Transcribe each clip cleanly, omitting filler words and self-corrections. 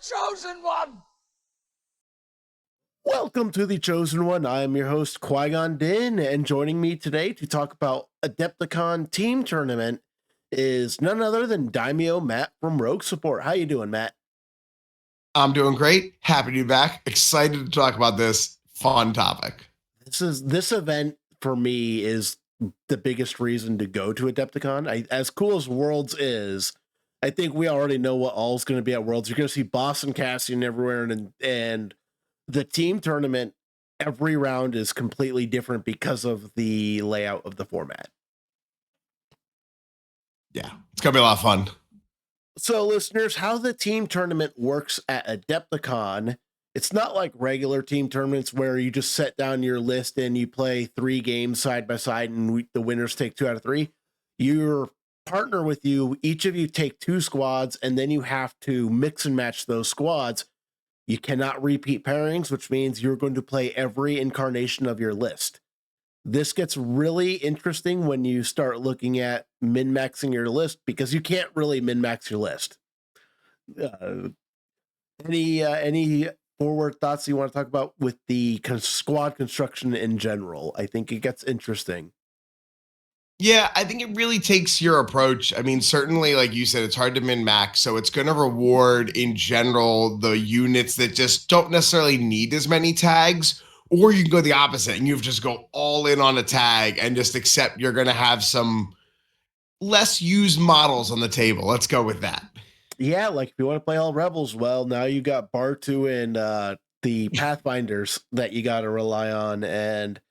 chosen one! Welcome to The Chosen One. I am your host, Qui-Gon Din, and joining me today to talk about Adepticon Team Tournament is none other than Daimyo Matt from Rogue Support. How you doing, Matt? I'm doing great. Happy to be back. Excited to talk about this fun topic. This event for me is the biggest reason to go to Adepticon. As cool as Worlds is, I think we already know what all's going to be at Worlds. You're going to see Boston casting everywhere, and the team tournament, every round is completely different because of the layout of the format. Yeah, it's going to be a lot of fun. So, listeners, how the team tournament works at Adepticon, it's not like regular team tournaments where you just set down your list and you play 3 games side by side and the winners take 2 out of 3. Your partner with you, each of you take 2 squads, and then you have to mix and match those squads. You cannot repeat pairings, which means you're going to play every incarnation of your list. This gets really interesting when you start looking at min-maxing your list, because you can't really min-max your list. Any forward thoughts you want to talk about with the squad construction in general? I think it gets interesting. Yeah, I think it really takes your approach. I mean, certainly, like you said, it's hard to min-max, so it's going to reward, in general, the units that just don't necessarily need as many tags, or you can go the opposite, and you just go all in on a tag and just accept you're going to have some less used models on the table. Let's go with that. Yeah, like if you want to play all Rebels, well, now you got Bartu and the Pathfinders that you got to rely on, and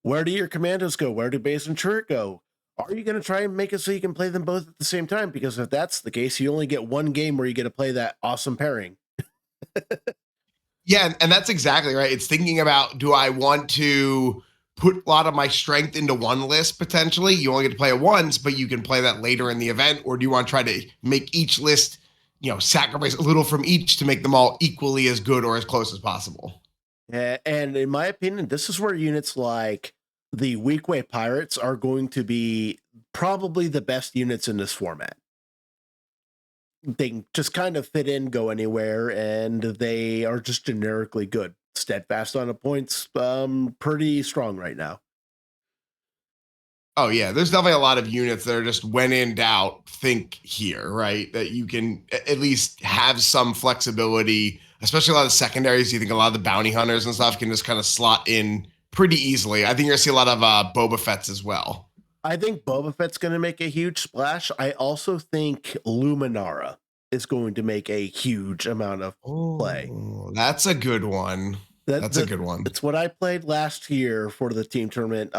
where do your commandos go? Where do base and turret go? Are you going to try and make it so you can play them both at the same time? Because if that's the case, you only get one game where you get to play that awesome pairing. Yeah, and that's exactly right. It's thinking about, do I want to put a lot of my strength into one list potentially? You only get to play it once, but you can play that later in the event. Or do you want to try to make each list, sacrifice a little from each to make them all equally as good or as close as possible? And in my opinion, this is where units like the Weekway Pirates are going to be probably the best units in this format. They just kind of fit in, go anywhere, and they are just generically good. Steadfast on the points, pretty strong right now. Oh yeah, there's definitely a lot of units that are just, when in doubt, think here, right? That you can at least have some flexibility, especially a lot of secondaries. You think a lot of the bounty hunters and stuff can just kind of slot in pretty easily. I think you're gonna see a lot of Boba Fett's as well. I think Boba Fett's going to make a huge splash. I also think Luminara is going to make a huge amount of play. That's a good one. That's a good one. It's what I played last year for the team tournament.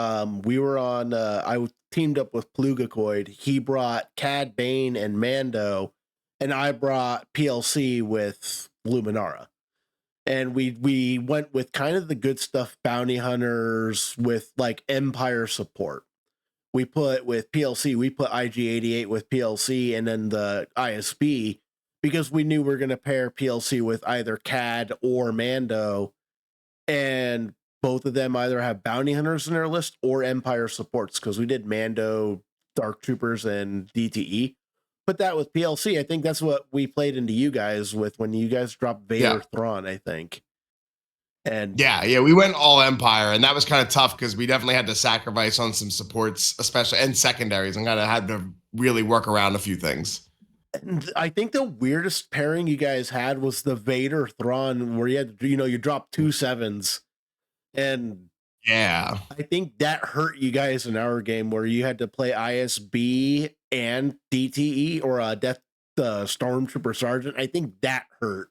We were on, I teamed up with Plugacoid. He brought Cad Bane and Mando, and I brought PLC with Luminara. And we went with kind of the good stuff, bounty hunters with like Empire support. We put with PLC, we put IG-88 with PLC and then the ISB, because we knew we were going to pair PLC with either CAD or Mando, and both of them either have bounty hunters in their list or Empire supports, because we did Mando, Dark Troopers, and DTE. Put that with PLC. I think that's what we played into you guys with when you guys dropped Vader Thrawn, I think. And yeah, we went all Empire, and that was kind of tough because we definitely had to sacrifice on some supports, especially and secondaries, and kind of had to really work around a few things. And I think the weirdest pairing you guys had was the Vader Thrawn, where you had, you dropped 2 7s, and yeah, I think that hurt you guys in our game, where you had to play ISB and DTE or a Death Stormtrooper Sergeant. I think that hurt.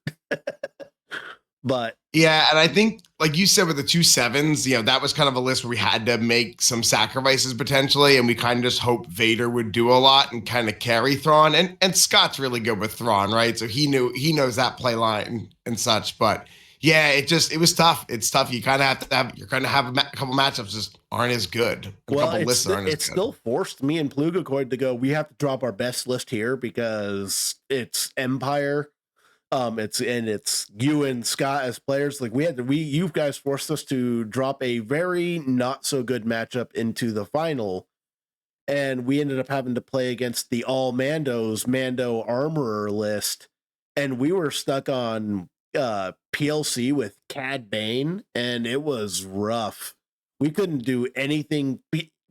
But yeah, and I think, like you said, with the 2 7s, that was kind of a list where we had to make some sacrifices potentially, and we kind of just hoped Vader would do a lot and kind of carry Thrawn. And Scott's really good with Thrawn, right? So he knows that play line and such. But yeah, it was tough. It's tough. You kind of have to have a couple matchups just aren't as good. It still forced me and Plugacoid to go, we have to drop our best list here because it's Empire. It's you and Scott as players. Like you guys forced us to drop a very not so good matchup into the final, and we ended up having to play against the all Mando Armorer list, and we were stuck on PLC with Cad Bane, and it was rough. We couldn't do anything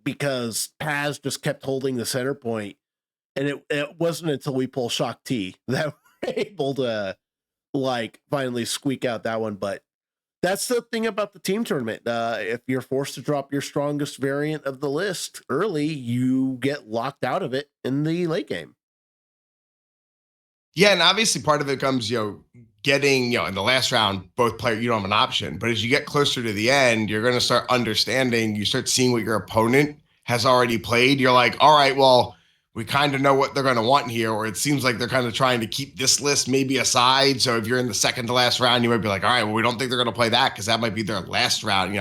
because Paz just kept holding the center point, and it wasn't until we pull Shock T that we're able to like finally squeak out that one. But that's the thing about the team tournament. If you're forced to drop your strongest variant of the list early, you get locked out of it in the late game. Yeah, and obviously part of it comes, getting, in the last round, both players, you don't have an option. But as you get closer to the end, you're going to start understanding, you start seeing what your opponent has already played. You're like, all right, well, we kind of know what they're going to want here, or it seems like they're kind of trying to keep this list maybe aside. So if you're in the second to last round, you might be like, all right, well, we don't think they're going to play that because that might be their last round,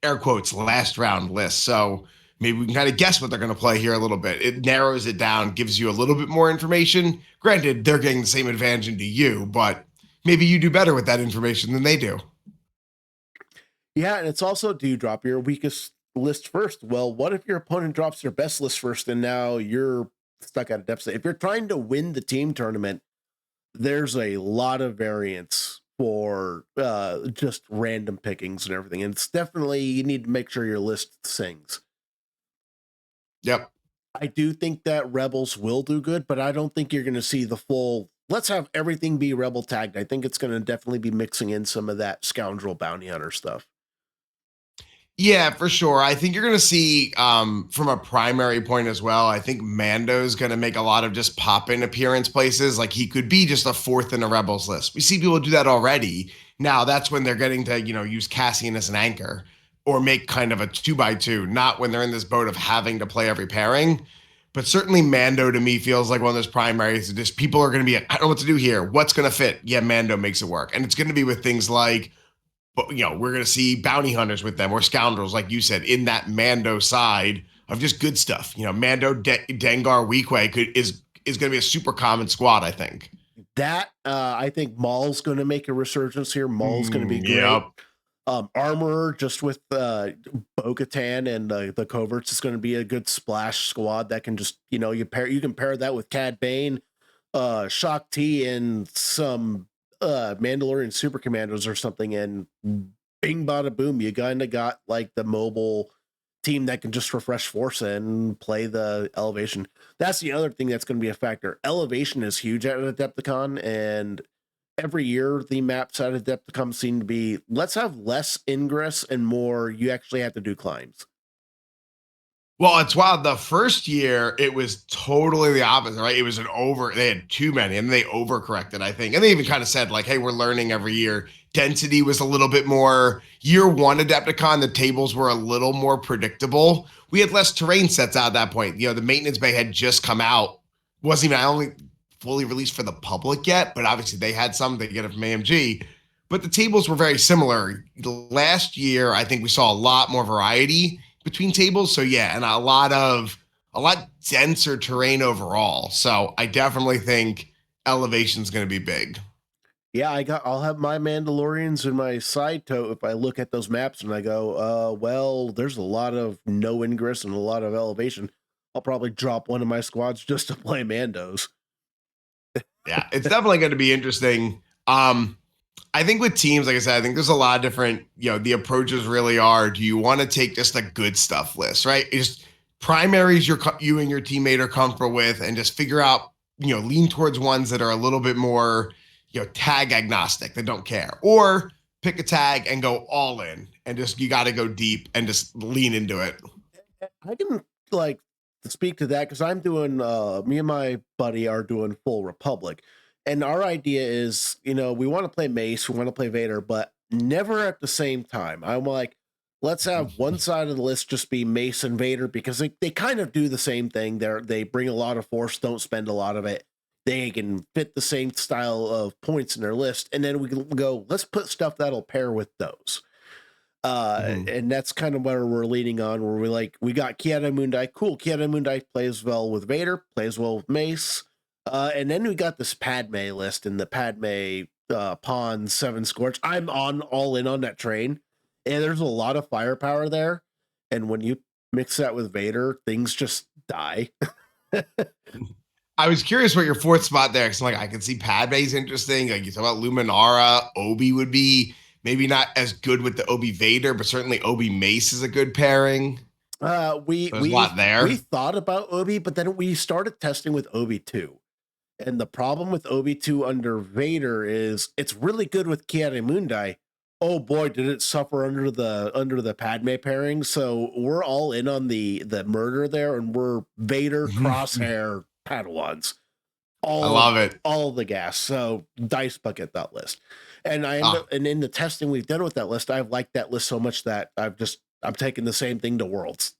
air quotes, last round list. So maybe we can kind of guess what they're going to play here a little bit. It narrows it down, gives you a little bit more information. Granted, they're getting the same advantage into you, but maybe you do better with that information than they do. Yeah, and it's also, do you drop your weakest list first? Well, what if your opponent drops their best list first and now you're stuck at a deficit? If you're trying to win the team tournament, there's a lot of variance for just random pickings and everything. And it's definitely, you need to make sure your list sings. Yep. I do think that Rebels will do good, but I don't think you're going to see the full, let's have everything be Rebel tagged. I think it's going to definitely be mixing in some of that scoundrel bounty hunter stuff. Yeah, for sure. I think you're going to see, from a primary point as well, I think Mando's going to make a lot of just pop-in appearance places. Like he could be just a fourth in a Rebels list. We see people do that already. Now that's when they're getting to, use Cassian as an anchor or make kind of a 2x2, not when they're in this boat of having to play every pairing. But certainly Mando to me feels like one of those primaries that just people are going to be, I don't know what to do here. What's going to fit? Yeah, Mando makes it work. And it's going to be with things like, but we're going to see bounty hunters with them or scoundrels, like you said, in that Mando side of just good stuff. Mando, Dengar, Weequay is going to be a super common squad, I think. That I think Maul's going to make a resurgence here. Maul's going to be great. Yep. Armorer, just with Bo-Katan and the coverts, is going to be a good splash squad that can just, you can pair that with Cad Bane, Shock T, and some Mandalorian super commandos or something, and bing bada boom, you kind of got like the mobile team that can just refresh force and play the elevation. That's the other thing that's going to be a factor. Elevation is huge at Adepticon, and every year the maps at Adepticon seem to be, let's have less ingress and more you actually have to do climbs. Well, it's wild. The first year, it was totally the opposite, right? It was they had too many and they overcorrected, I think. And they even kind of said, like, hey, we're learning every year. Density was a little bit more. Year one Adepticon, the tables were a little more predictable. We had less terrain sets out at that point. The maintenance bay had just come out. Wasn't even, I only fully released for the public yet, but obviously they had some, they get it from AMG. But the tables were very similar. Last year, I think we saw a lot more variety between tables. So yeah, and a lot denser terrain overall. So I definitely think elevation's going to be big. Yeah, I'll have my Mandalorians in my side tote if I look at those maps and I go, well, there's a lot of no ingress and a lot of elevation. I'll probably drop one of my squads just to play Mandos. Yeah, it's definitely going to be interesting. I think with teams, like I said, I think there's a lot of different, the approaches really are, do you want to take just a good stuff list, right? Just primaries you and your teammate are comfortable with and just figure out, lean towards ones that are a little bit more, tag agnostic, that don't care. Or pick a tag and go all in and you got to go deep and just lean into it. I can like speak to that because I'm doing me and my buddy are doing full Republic. And our idea is, we want to play Mace, we want to play Vader, but never at the same time. I'm like, let's have one side of the list just be Mace and Vader because they kind of do the same thing. They bring a lot of force, don't spend a lot of it. They can fit the same style of points in their list. And then we can go, let's put stuff that'll pair with those. And that's kind of where we're leaning on, where we got Kiara Mundai. Cool, Kiara Mundai plays well with Vader, plays well with Mace. And then we got this Padme list and the Padme Pawn 7 Scorch. I'm all in on that train. And there's a lot of firepower there. And when you mix that with Vader, things just die. I was curious what your fourth spot there, because like I could see Padme's interesting. Like you talk about Luminara, Obi would be maybe not as good with the Obi Vader, but certainly Obi Mace is a good pairing. We There's a we lot we there. thought about Obi, but then we started testing with Obi 2. And the problem with Obi 2 under Vader is it's really good with Kiaramundai. Oh boy, did it suffer under the Padme pairing. So we're all in on the murder there, and we're Vader crosshair Padawans. I love it. All of the gas. So dice bucket that list. And I end Ah, up, and in the testing we've done with that list, I've liked that list so much that I'm taking the same thing to Worlds.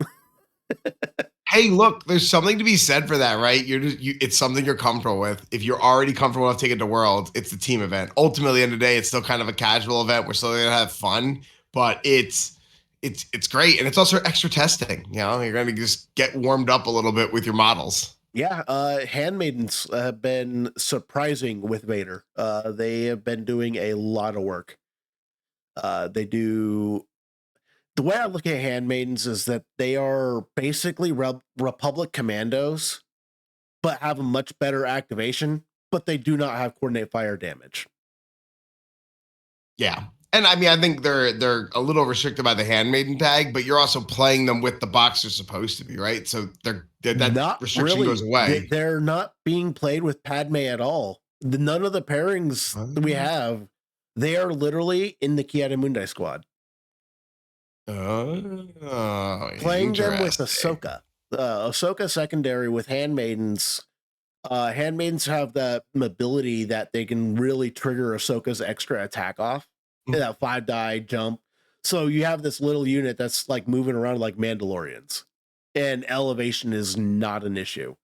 hey, look, there's something to be said for that, right? It's something you're comfortable with. If you're already comfortable enough to take it to Worlds, it's the team event. Ultimately, at the end of the day, it's still kind of a casual event. We're still gonna have fun, but it's great, and it's also extra testing. You know, you're gonna just get warmed up a little bit with your models. Yeah, handmaidens have been surprising with Vader. They have been doing a lot of work. They do the way I look at handmaidens is that they are basically Republic commandos, but have a much better activation, but they do not have coordinate fire damage. Yeah. And I mean, I think they're a little restricted by the handmaiden tag, but you're also playing them with the box they're supposed to be, right? So that Not restriction goes really. away. They're not being played with Padme at all. None of the pairings that we have, they are literally in the Kiadamundi squad. Playing them with Interesting. Ahsoka. Ahsoka secondary with handmaidens. Handmaidens have the ability that they can really trigger Ahsoka's extra attack off. That 5-die jump. So you have this little unit that's like moving around like Mandalorians. And elevation is not an issue.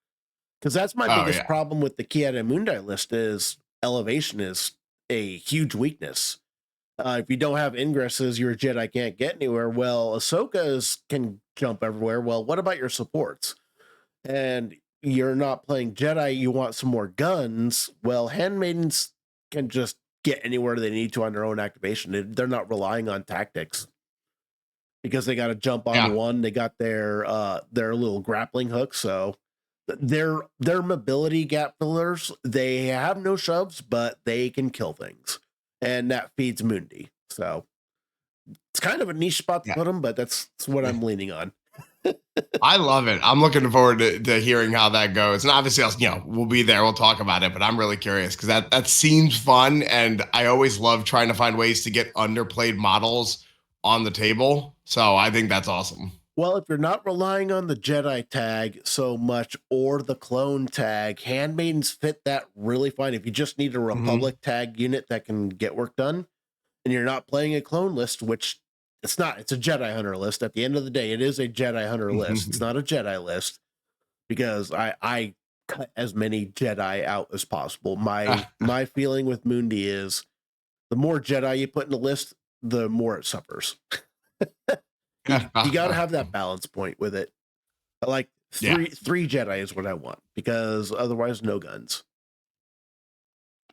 Because that's my Oh biggest yeah. problem with the Kiadamundi list is elevation is a huge weakness. If you don't have ingresses, your Jedi can't get anywhere. Well, Ahsoka's can jump everywhere. Well, what about your supports? And you're not playing Jedi, you want some more guns. Well, handmaidens can just get anywhere they need to on their own activation. They're not relying on tactics because they got to jump on Yeah. one. They got their little grappling hook, so their mobility gap fillers. They have no shoves, but they can kill things, and that feeds Mundi. So it's kind of a niche spot to Yeah. put them, but that's what I'm leaning on. I love it. I'm looking forward to hearing how that goes. And obviously, we'll be there. We'll talk about it. But I'm really curious because that seems fun. And I always love trying to find ways to get underplayed models on the table. So I think that's awesome. Well, if you're not relying on the Jedi tag so much or the clone tag, handmaidens fit that really fine. If you just need a Mhm. Republic tag unit that can get work done, and you're not playing a clone list, which it's not, it's a Jedi Hunter list. At the end of the day, it is a Jedi Hunter list. It's not a Jedi list because I cut as many Jedi out as possible. My feeling with Mundi is the more Jedi you put in the list, the more it suffers. You got to have that balance point with it. I like Yeah. three Jedi is what I want because otherwise no guns.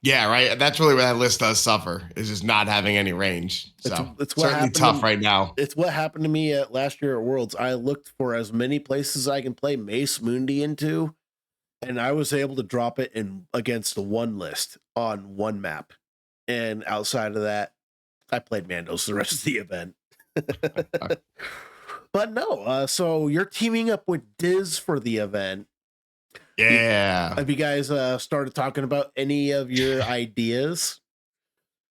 Yeah, right. That's really where that list does suffer, is just not having any range. So It's what certainly happened tough to right now. it's what happened to me at last year at Worlds. I looked for as many places I can play Mace Mundi into, and I was able to drop it in against the one list on one map. And outside of that, I played Mandos the rest of the event. But no, so you're teaming up with Diz for the event. Yeah. Have you guys started talking about any of your ideas?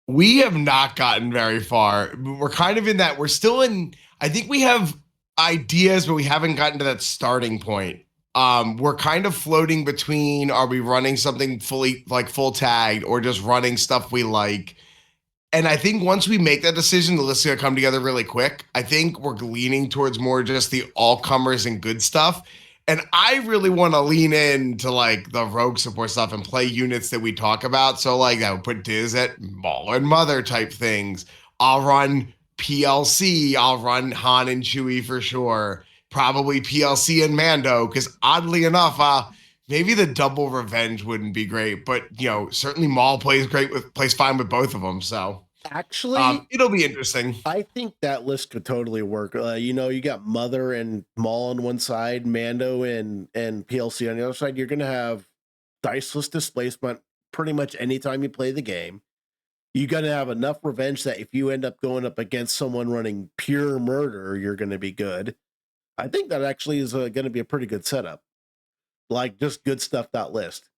We have not gotten very far. We're kind of in that, we're still in, I think we have ideas, but we haven't gotten to that starting point. We're kind of floating between, are we running something fully like full tagged or just running stuff we like? And I think once we make that decision, the list is gonna come together really quick. I think we're leaning towards more just the all comers and good stuff. And I really want to lean into like the rogue support stuff and play units that we talk about. So like I would put Diz at Maul and Mother type things. I'll run PLC. I'll run Han and Chewie for sure. Probably PLC and Mando because oddly enough, maybe the double revenge wouldn't be great, but certainly Maul plays fine with both of them. So Actually, it'll be interesting. I think that list could totally work. You got Mother and Maul on one side, Mando and PLC on the other side. You're gonna have diceless displacement pretty much anytime you play the game. You got to have enough revenge that if you end up going up against someone running pure murder, you're going to be good. I think that actually is going to be a pretty good setup. Like just good stuff that list.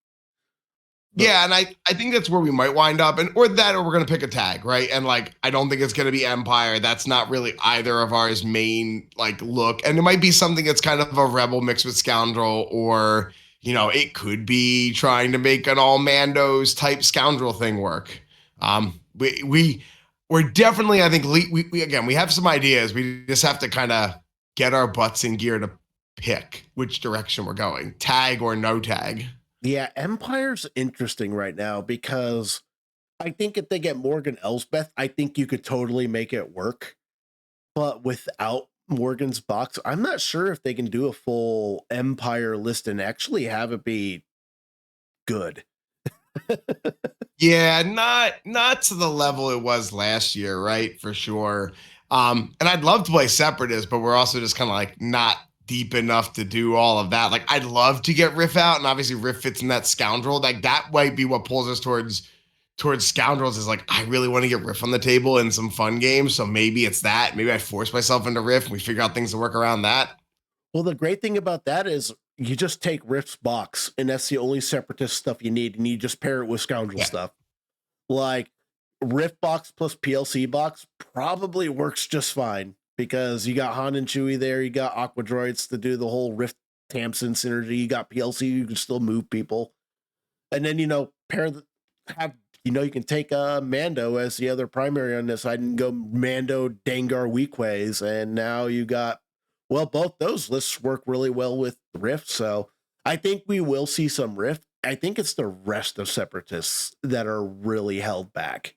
But Yeah, and I think that's where we might wind up, and or that, or we're gonna pick a tag, right? And like, I don't think it's gonna be Empire. That's not really either of ours main like look, and it might be something that's kind of a rebel mixed with scoundrel, or it could be trying to make an all Mandos type scoundrel thing work. We're definitely, I think, we again, we have some ideas. We just have to kind of get our butts in gear to pick which direction we're going, tag or no tag. yeah, Empire's interesting right now because I think if they get Morgan Elsbeth, I think you could totally make it work. But without Morgan's box, I'm not sure if they can do a full Empire list and actually have it be good. Yeah, not to the level it was last year, right? For sure. And I'd love to play Separatist, but we're also just kind of like not deep enough to do all of that. Like I'd love to get Riff out, and obviously Riff fits in that scoundrel. Like that might be what pulls us towards scoundrels, is like I really want to get Riff on the table in some fun games. So maybe it's that. Maybe I force myself into Riff and we figure out things to work around that. Well, the great thing about that is you just take Rift's box, and that's the only separatist stuff you need, and you just pair it with scoundrel Yeah. stuff. Like Rift box plus PLC box probably works just fine because you got Han and Chewie there, you got Aqua Droids to do the whole Rift Tamsin synergy, you got PLC, you can still move people, and then pair the have you can take Mando as the other primary on this side and go Mando Dangar Weakways, and now you got both those lists work really well with Rift. So I think we will see some Rift. I think it's the rest of Separatists that are really held back.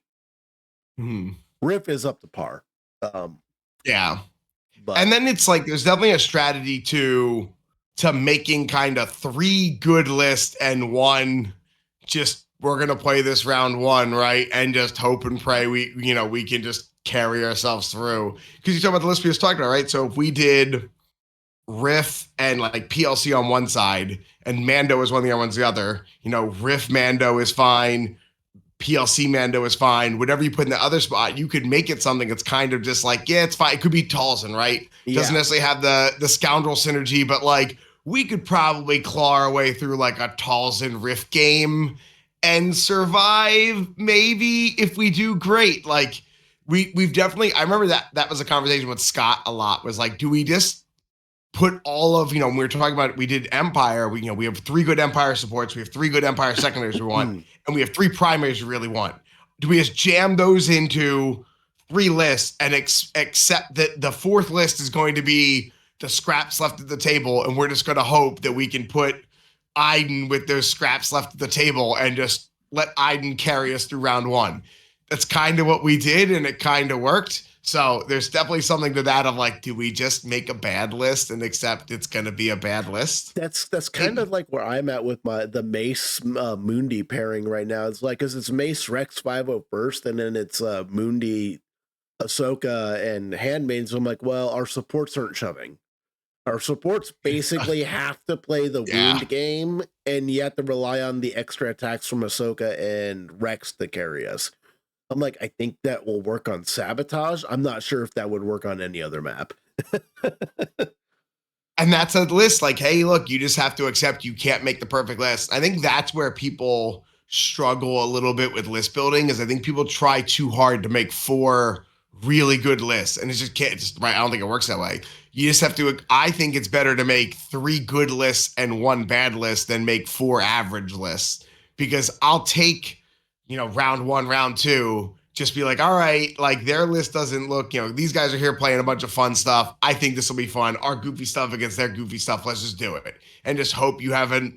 Hmm. Rift is up to par. Yeah. But And then it's like there's definitely a strategy to making kind of 3 good lists and one just we're gonna play this round one, right? And just hope and pray we can just carry ourselves through. Because you talk about the list we just talked about, right? So if we did Riff and like PLC on one side and Mando is one, the other one's the other, Riff Mando is fine, PLC Mando is fine. Whatever you put in the other spot, you could make it something that's kind of just like, yeah, it's fine. It could be Talzin, right? Doesn't necessarily have the scoundrel synergy, but like we could probably claw our way through like a Talzin Rift game and survive. Maybe if we do great, like we've definitely. I remember that was a conversation with Scott a lot. Was like, do we just put all of when we were talking about we did Empire, we have 3 good Empire supports, we have 3 good Empire secondaries we want, and we have 3 primaries we really want. Do we just jam those into 3 lists and accept that the 4th list is going to be the scraps left at the table, and we're just going to hope that we can put Iden with those scraps left at the table and just let Iden carry us through round 1? That's kind of what we did, and it kind of worked. So there's definitely something to that of like, do we just make a bad list and accept it's going to be a bad list? That's kind of like where I'm at with the Mace Mundi pairing right now. It's like, because it's Mace Rex 501st, and then it's Mundi Ahsoka and Handmaids. So I'm like, well, our supports aren't shoving. Our supports basically have to play the wound game, and you have to rely on the extra attacks from Ahsoka and Rex to carry us. I'm like, I think that will work on Sabotage. I'm not sure if that would work on any other map. And that's a list like, hey, look, you just have to accept you can't make the perfect list. I think that's where people struggle a little bit with list building, is I think people try too hard to make 4 really good lists, and it just can't. Right, I don't think it works that way. You just have to. I think it's better to make 3 good lists and 1 bad list than make 4 average lists, because I'll take round 1, round 2, just be like, all right, like their list doesn't look, these guys are here playing a bunch of fun stuff. I think this will be fun. Our goofy stuff against their goofy stuff. Let's just do it. And just hope you have a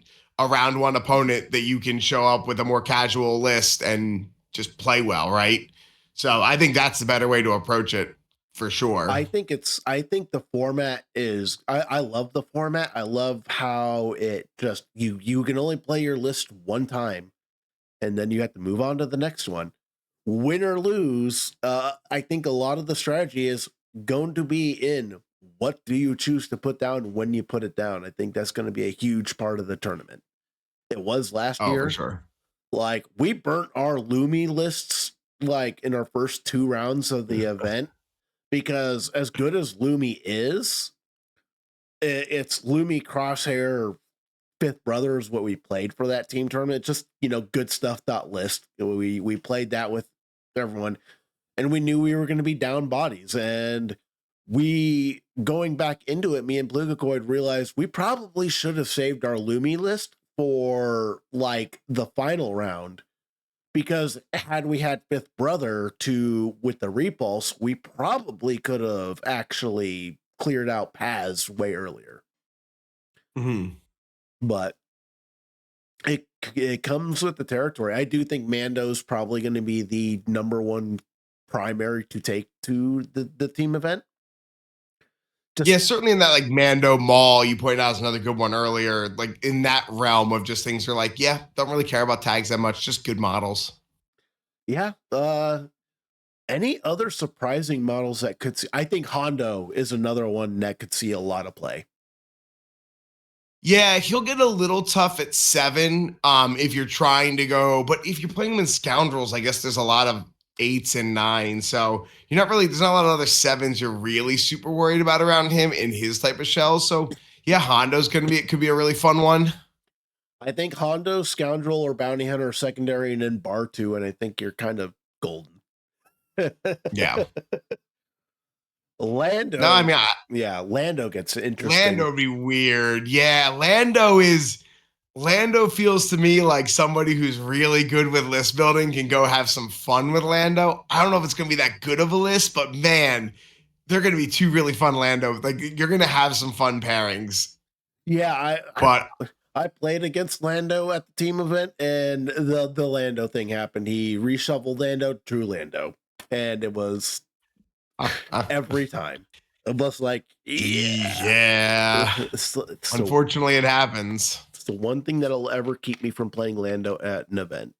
round 1 opponent that you can show up with a more casual list and just play well, right? So I think that's the better way to approach it for sure. I think the format is, I love the format. I love how it just, you can only play your list one time, and then you have to move on to the next one. Win or lose, I think a lot of the strategy is going to be in what do you choose to put down when you put it down. I think that's going to be a huge part of the tournament. it was last Oh, for year. sure. Like, we burnt our Lumi lists like in our first 2 rounds of the event, because as good as Lumi is, it's Lumi, Crosshair, Fifth Brother is what we played for that team tournament. Just, good stuff list. We played that with everyone, and we knew we were going to be down bodies. And we, going back into it, me and Blugacoid realized we probably should have saved our Lumi list for like the final round, because had we had Fifth Brother to with the repulse, we probably could have actually cleared out paths way earlier. Mhm. But it comes with the territory. I do think Mando's probably going to be the number one primary to take to the team event. Yeah, certainly in that like Mando Mall, you pointed out is another good one earlier. Like in that realm of just things you're like, yeah, don't really care about tags that much, just good models. Yeah. Any other surprising models that could see? I think Hondo is another one that could see a lot of play. Yeah, he'll get a little tough at 7 if you're trying to go, but if you're playing him in Scoundrels, I guess there's a lot of 8s and 9s. So there's not a lot of other 7s you're really super worried about around him in his type of shell. So yeah, Hondo's it could be a really fun one. I think Hondo, Scoundrel, or Bounty Hunter secondary, and then Bar 2, and I think you're kind of golden. Yeah. Lando. No, I mean, Lando gets interesting. Lando would be weird. Yeah, Lando feels to me like somebody who's really good with list building can go have some fun with Lando. I don't know if it's going to be that good of a list, but man, they're going to be two really fun Lando. Like you're going to have some fun pairings. Yeah, But I played against Lando at the team event, and the Lando thing happened. He reshuffled Lando to Lando, and it was every time. It was like, yeah. Unfortunately, it happens. It's the one thing that'll ever keep me from playing Lando at an event.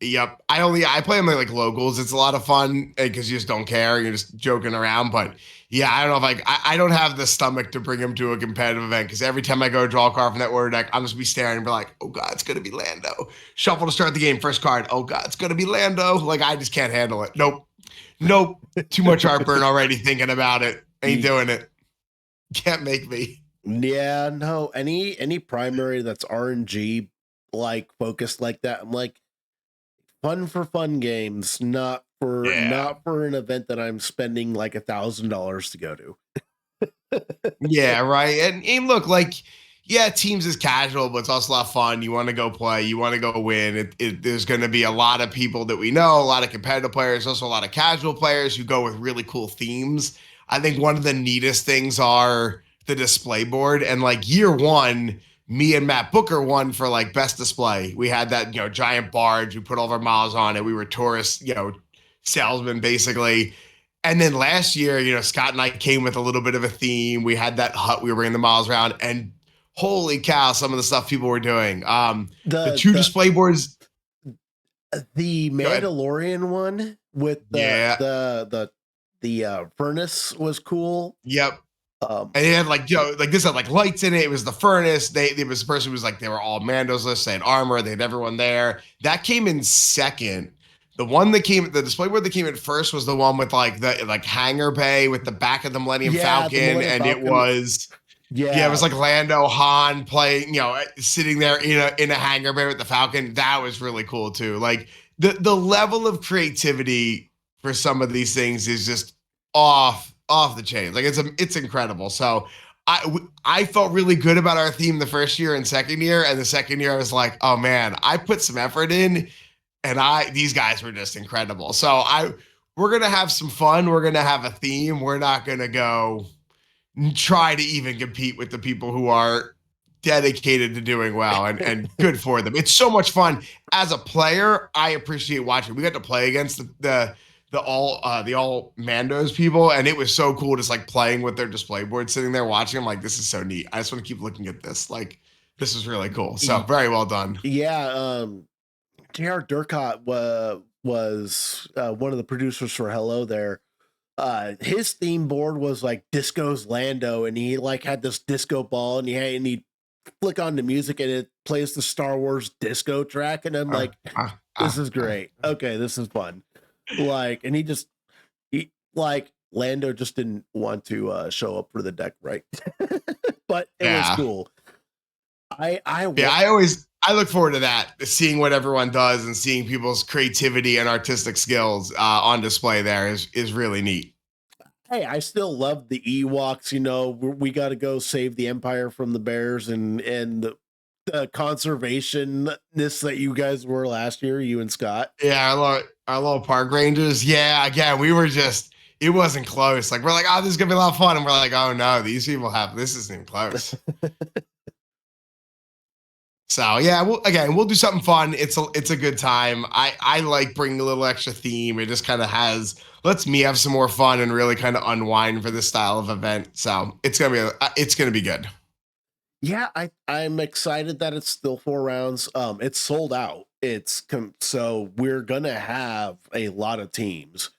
Yep. I play them like locals. It's a lot of fun because you just don't care. You're just joking around. But yeah, I don't know if I don't have the stomach to bring him to a competitive event because every time I go draw a card from that order deck, I'm just be staring and be like, oh God, it's gonna be Lando. Shuffle to start the game, first card. Oh God, it's gonna be Lando. Like I just can't handle it. Nope. Too much heartburn already thinking about it. Ain't doing it. Can't make me. Yeah, no. Any primary that's RNG like focused like that, I'm like, fun for fun games, not for an event that I'm spending like $1,000 to go to. Yeah, right. And look, like, yeah, teams is casual, but it's also a lot of fun. You want to go play, you want to go win. There's going to be a lot of people that we know, a lot of competitive players, also a lot of casual players who go with really cool themes. I think one of the neatest things are the display board. And like year one, me and Matt Booker won for like best display. We had that, giant barge. We put all of our miles on it. We were tourists, salesmen basically. And then last year, Scott and I came with a little bit of a theme. We had that hut we were bringing the miles around, and holy cow, some of the stuff people were doing. The two display boards. The Mandalorian one with the furnace was cool. Yep. And it had this had like lights in it. It was the furnace. It was the person who was like, they were all Mandos lists. They had armor. They had everyone there. That came in second. The display board that came in first was the one with like the hangar bay with the back of the Millennium Falcon, and it was it was like Lando Han playing, sitting there in a hangar bay with the Falcon. That was really cool too. Like the level of creativity for some of these things is just off the chain. Like it's incredible. So I felt really good about our theme the first year and second year, and the second year I was like, oh man, I put some effort in. And these guys were just incredible. So we're gonna have some fun. We're gonna have a theme. We're not gonna go try to even compete with the people who are dedicated to doing well and good for them. It's so much fun as a player. I appreciate watching. We got to play against the all Mandos people, and it was so cool just like playing with their display board, sitting there watching. I'm like, this is so neat. I just want to keep looking at this. Like, this is really cool. So very well done. Yeah. J.R. Durkot was one of the producers for Hello there. His theme board was like Disco's Lando, and he like had this disco ball, and he flick on the music and it plays the Star Wars disco track, and I'm Uh, like, uh, this uh, is uh. great. Okay, this is fun. Like, and like Lando just didn't want to show up for the deck, right? But it was Yeah. cool. I Yeah, want I look forward to that, seeing what everyone does and seeing people's creativity and artistic skills on display there is really neat. hey, I still love the Ewoks. You know, we got to go save the Empire from the bears, and the conservationness that you guys were last year, you and Scott. Yeah, our little park rangers. Yeah, again, we were just it wasn't close. Like we're like, oh, this is gonna be a lot of fun, and we're like, oh no, these people have this isn't even close. So yeah, we'll do something fun. It's a good time. I like bringing a little extra theme. It just kind of lets me have some more fun and really kind of unwind for this style of event. So it's gonna be good. Yeah, I'm excited that it's still 4 rounds. It's sold out. So we're gonna have a lot of teams,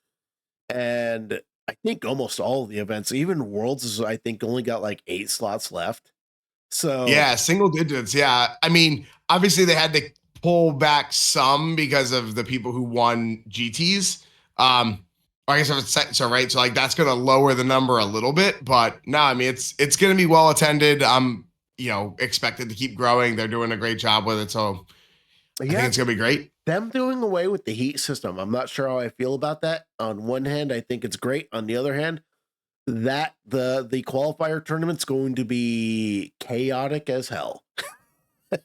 and I think almost all of the events, even Worlds, is I think only got like 8 slots left. So Yeah, single digits. Yeah. I mean, obviously they had to pull back some because of the people who won GTs. I guess if so right. So like that's gonna lower the number a little bit, but no, I mean it's gonna be well attended. I'm expected to keep growing. They're doing a great job with it. So I think yeah, it's gonna be great. them doing away with the heat system, I'm not sure how I feel about that. On one hand, I think it's great. On the other hand, that the qualifier tournament's going to be chaotic as hell.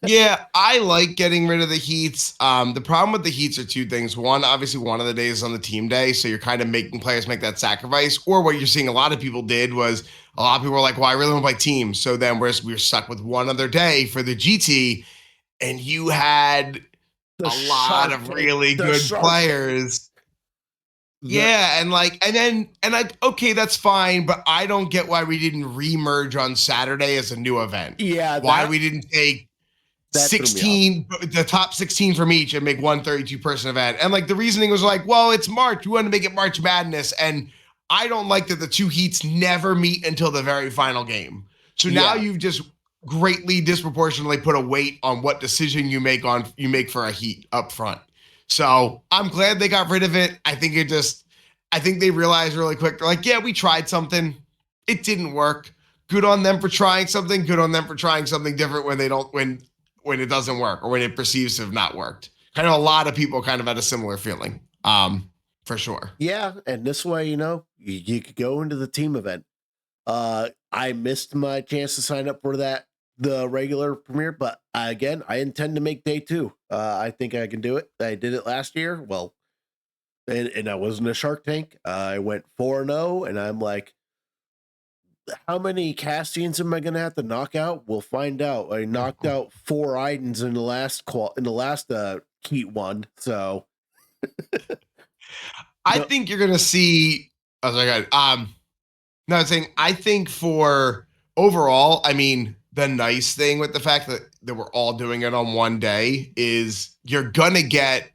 Yeah, I like getting rid of the heats. The problem with the heats are two things. One, obviously, one of the days is on the team day, so you're kind of making players make that sacrifice. Or what you're seeing a lot of people did was a lot of people were like, "Well, I really want to play teams," so then we're stuck with one other day for the GT, and you had The a lot Shark of Tank, really the good Shark Tank, players. the Yeah, and I okay, that's fine, but I don't get why we didn't remerge on Saturday as a new event. yeah, Why we didn't take that threw me off. 16, the top 16 from each and make one 32-person event. And like the reasoning was like, well, it's March. We want to make it March Madness. And I don't like that the two heats never meet until the very final game. So now Yeah, you've just greatly disproportionately put a weight on what decision you make for a heat up front. So I'm glad they got rid of it. I think they realized really quick. They're like, yeah, we tried something. It didn't work. Good on them for trying something. Good on them for trying something different when it doesn't work or when it perceives to have not worked. I know a lot of people kind of had a similar feeling, for sure. yeah, and this way, you could go into the team event. I missed my chance to sign up for the regular premiere, but again, I intend to make day two. I think I can do it. I did it last year. Well, and I wasn't a Shark Tank. I went 4-0, and I'm like, how many castings am I gonna have to knock out? We'll find out. I knocked out 4 Idens in the last heat one. So I no, think you're gonna see. Oh my god. No, I'm saying I think for overall, I mean, the nice thing with the fact that we're all doing it on one day is you're gonna get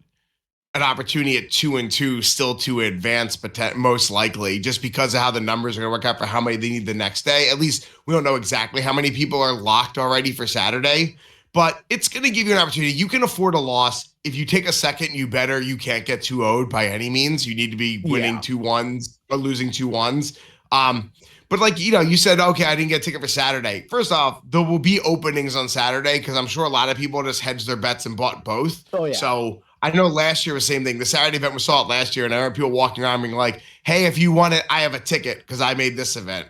an opportunity at 2-2 still to advance, but most likely just because of how the numbers are going to work out for how many they need the next day. At least we don't know exactly how many people are locked already for Saturday, but it's going to give you an opportunity. You can afford a loss. If you take a second, you can't get 2-0'd by any means. You need to be winning yeah, 2-1s or losing 2-1s. But like, you said, okay, I didn't get a ticket for Saturday. First off, there will be openings on Saturday because I'm sure a lot of people just hedged their bets and bought both. oh yeah, So I know last year was the same thing. The Saturday event we saw it last year, and I remember people walking around being like, "Hey, if you want it, I have a ticket because I made this event."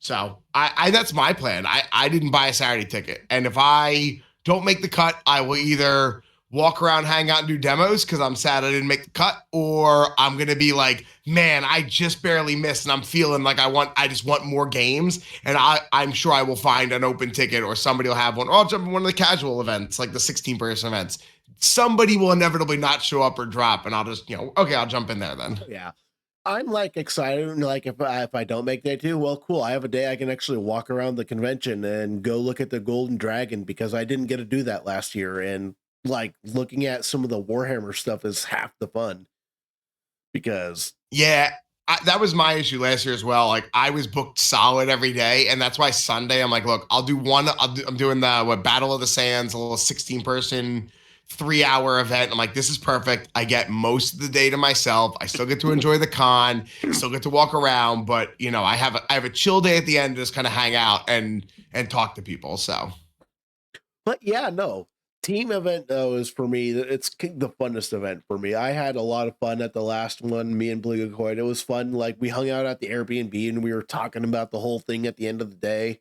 So I that's my plan. I didn't buy a Saturday ticket, and if I don't make the cut, I will either walk around, hang out, and do demos because I'm sad I didn't make the cut, or I'm gonna be like, "Man, I just barely missed, and I'm feeling like I just want more games." And I'm sure I will find an open ticket, or somebody will have one, or I'll jump in one of the casual events, like the 16-person events. Somebody will inevitably not show up or drop, and I'll just, okay, I'll jump in there then. oh yeah. I'm like excited. And like if I don't make day two, well, cool. I have a day I can actually walk around the convention and go look at the Golden Dragon because I didn't get to do that last year. And like looking at some of the Warhammer stuff is half the fun because Yeah, that was my issue last year as well. Like I was booked solid every day, and that's why Sunday I'm like, look, I'll do one. I'm doing the Battle of the Sands, a little 16-person 3-hour event. I'm like, this is perfect. I get most of the day to myself. I still get to enjoy the con, still get to walk around, but I have a chill day at the end, to just kind of hang out and talk to people. So, But yeah, no. Team event though is for me. It's the funnest event for me. I had a lot of fun at the last one. Me and Blue Coin. It was fun. Like we hung out at the Airbnb and we were talking about the whole thing at the end of the day.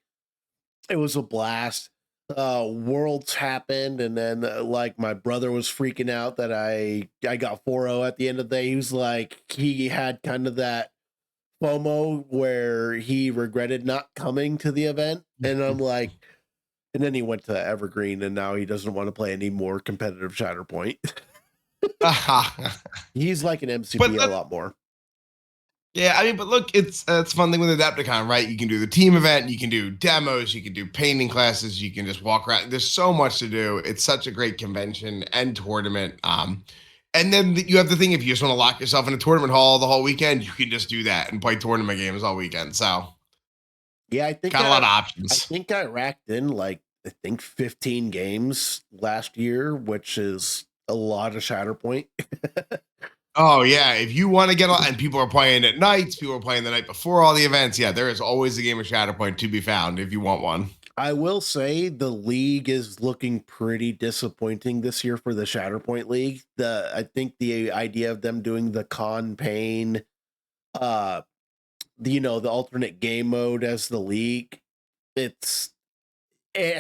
It was a blast. Worlds happened, and then like my brother was freaking out that I got 4-0 at the end of the day. He was like he had kind of that FOMO where he regretted not coming to the event, and I'm like, and then he went to Evergreen, and now he doesn't want to play any more competitive Shatterpoint. He's like an MCP a lot more. Yeah, I mean, but look, it's a fun thing with Adepticon, right? You can do the team event, you can do demos, you can do painting classes, you can just walk around. There's so much to do. It's such a great convention and tournament. And then you have the thing, if you just want to lock yourself in a tournament hall the whole weekend, you can just do that and play tournament games all weekend. So yeah, I think got a lot of I options. think I racked in like 15 games last year, which is a lot of Shatterpoint. Oh yeah, if you want to get on, and people are playing at nights, people are playing the night before all the events. Yeah, there is always a game of Shatterpoint to be found if you want one. I will say the league is looking pretty disappointing this year for the Shatterpoint League. I think the idea of them doing the con pain, the alternate game mode as the league, it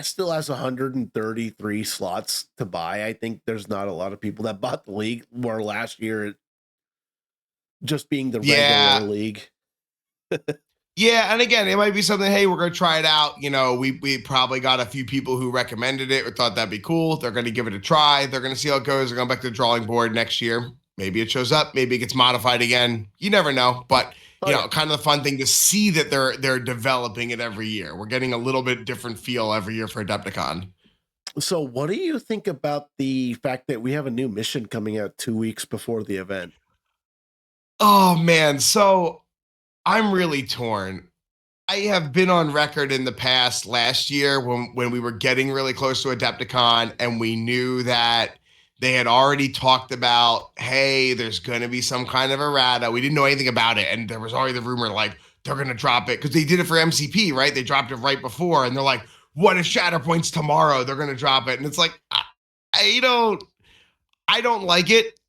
still has 133 slots to buy. I think there's not a lot of people that bought the league, where last year just being the regular league. Yeah, and again, it might be something, hey, we're going to try it out. We probably got a few people who recommended it or thought that'd be cool. They're going to give it a try. They're going to see how it goes. They're going back to the drawing board next year. Maybe it shows up. Maybe it gets modified again. You never know. But, kind of the fun thing to see that they're developing it every year. We're getting a little bit different feel every year for Adepticon. So what do you think about the fact that we have a new mission coming out 2 weeks before the event? Oh, man. So I'm really torn. I have been on record in the past last year when we were getting really close to Adepticon and we knew that they had already talked about, hey, there's going to be some kind of errata. We didn't know anything about it. And there was already the rumor like they're going to drop it because they did it for MCP, right? They dropped it right before. And they're like, what if Shatterpoint's tomorrow? They're going to drop it. And it's like, I don't like it.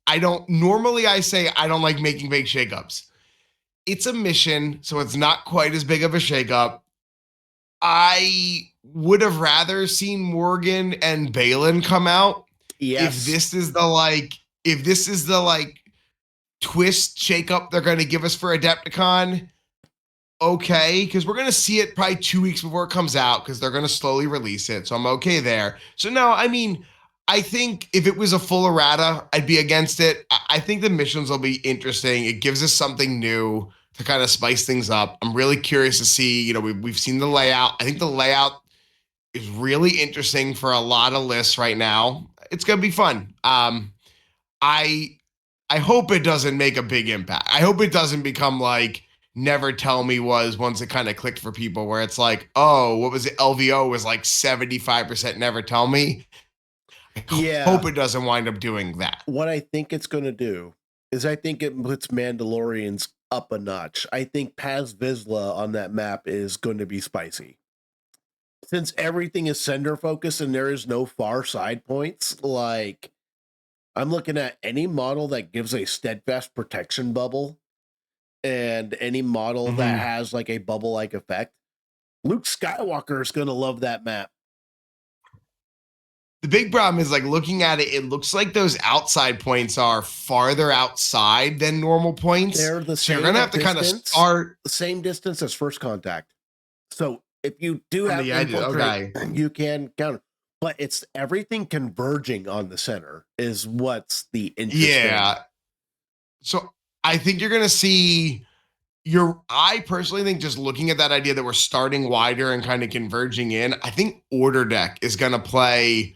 Normally I say I don't like making big shakeups. It's a mission, so it's not quite as big of a shakeup. I would have rather seen Morgan and Balin come out. Yes. If this is the twist shakeup they're going to give us for Adepticon, okay, because we're going to see it probably 2 weeks before it comes out because they're going to slowly release it. So I'm okay there. So no, I mean, I think if it was a full errata, I'd be against it. I think the missions will be interesting. It gives us something new to kind of spice things up. I'm really curious to see, we've seen the layout. I think the layout is really interesting for a lot of lists right now. It's going to be fun. I hope it doesn't make a big impact. I hope it doesn't become like Never Tell Me was once it kind of clicked for people where it's like, oh, what was it? LVO was like 75% Never Tell Me. I hope it doesn't wind up doing that. What I think it's going to do is I think it puts Mandalorians up a notch. I think Paz Vizsla on that map is going to be spicy. Since everything is sender focused and there is no far side points, like I'm looking at any model that gives a steadfast protection bubble and any model that has like a bubble like effect. Luke Skywalker is going to love that map. The big problem is like looking at it, it looks like those outside points are farther outside than normal points. They're the same. So you're going to have to kind of start the same distance as first contact. So if you do have infiltrate, you can counter. But it's everything converging on the center is what's the interesting. Yeah. So I think you're going to see I personally think just looking at that idea that we're starting wider and kind of converging in, I think Order Deck is going to play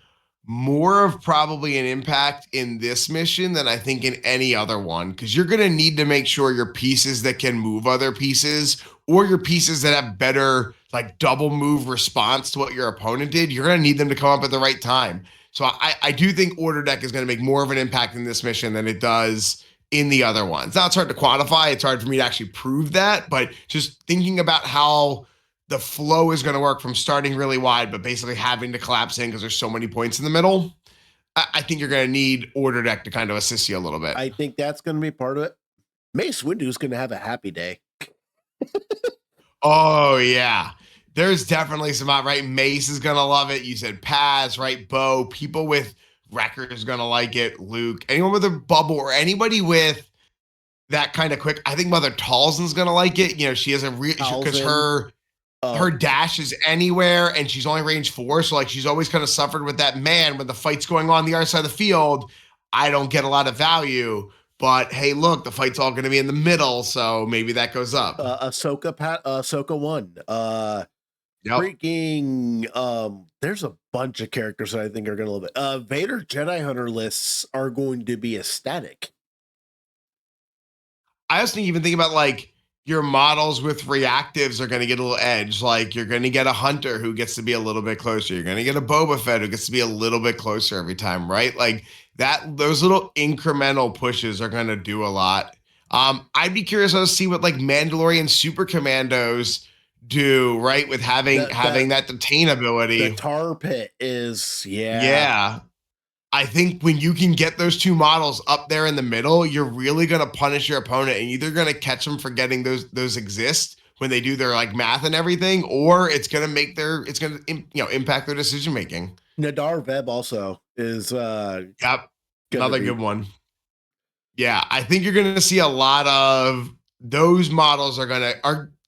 more of probably an impact in this mission than I think in any other one, because you're going to need to make sure your pieces that can move other pieces, or your pieces that have better like double move response to what your opponent did, you're going to need them to come up at the right time. So I do think order deck is going to make more of an impact in this mission than it does in the other ones. Now it's hard to quantify. It's hard for me to actually prove that, but just thinking about how the flow is going to work from starting really wide, but basically having to collapse in because there's so many points in the middle. I think you're going to need order deck to kind of assist you a little bit. I think that's going to be part of it. Mace Windu's going to have a happy day. Oh, yeah. There's definitely some right. Mace is going to love it. You said Paz, right? Bo, people with Wrecker is going to like it. Luke, anyone with a bubble or anybody with that kind of quick. I think Mother Talzin's going to like it. You know, she has a real, because her dash is anywhere and she's only range 4. So like she's always kind of suffered with that, man, when the fight's going on the other side of the field, I don't get a lot of value. But hey, look, the fight's all going to be in the middle, so maybe that goes up. Ahsoka 1. Yep. Freaking there's a bunch of characters that I think are going to love it. Vader Jedi Hunter lists are going to be ecstatic. I also even think about like your models with reactives are going to get a little edge. Like you're going to get a Hunter who gets to be a little bit closer. You're going to get a Boba Fett who gets to be a little bit closer every time, right? Like that, those little incremental pushes are going to do a lot. I'd be curious to see what like Mandalorian Super Commandos do, right? With having that detain ability. The tar pit is, yeah. I think when you can get those two models up there in the middle, you're really going to punish your opponent, and either going to catch them forgetting those exist when they do their like math and everything, or it's going to make it's going to impact their decision making. Nadar Veb also is yep, another good one. Yeah, I think you're going to see a lot of those models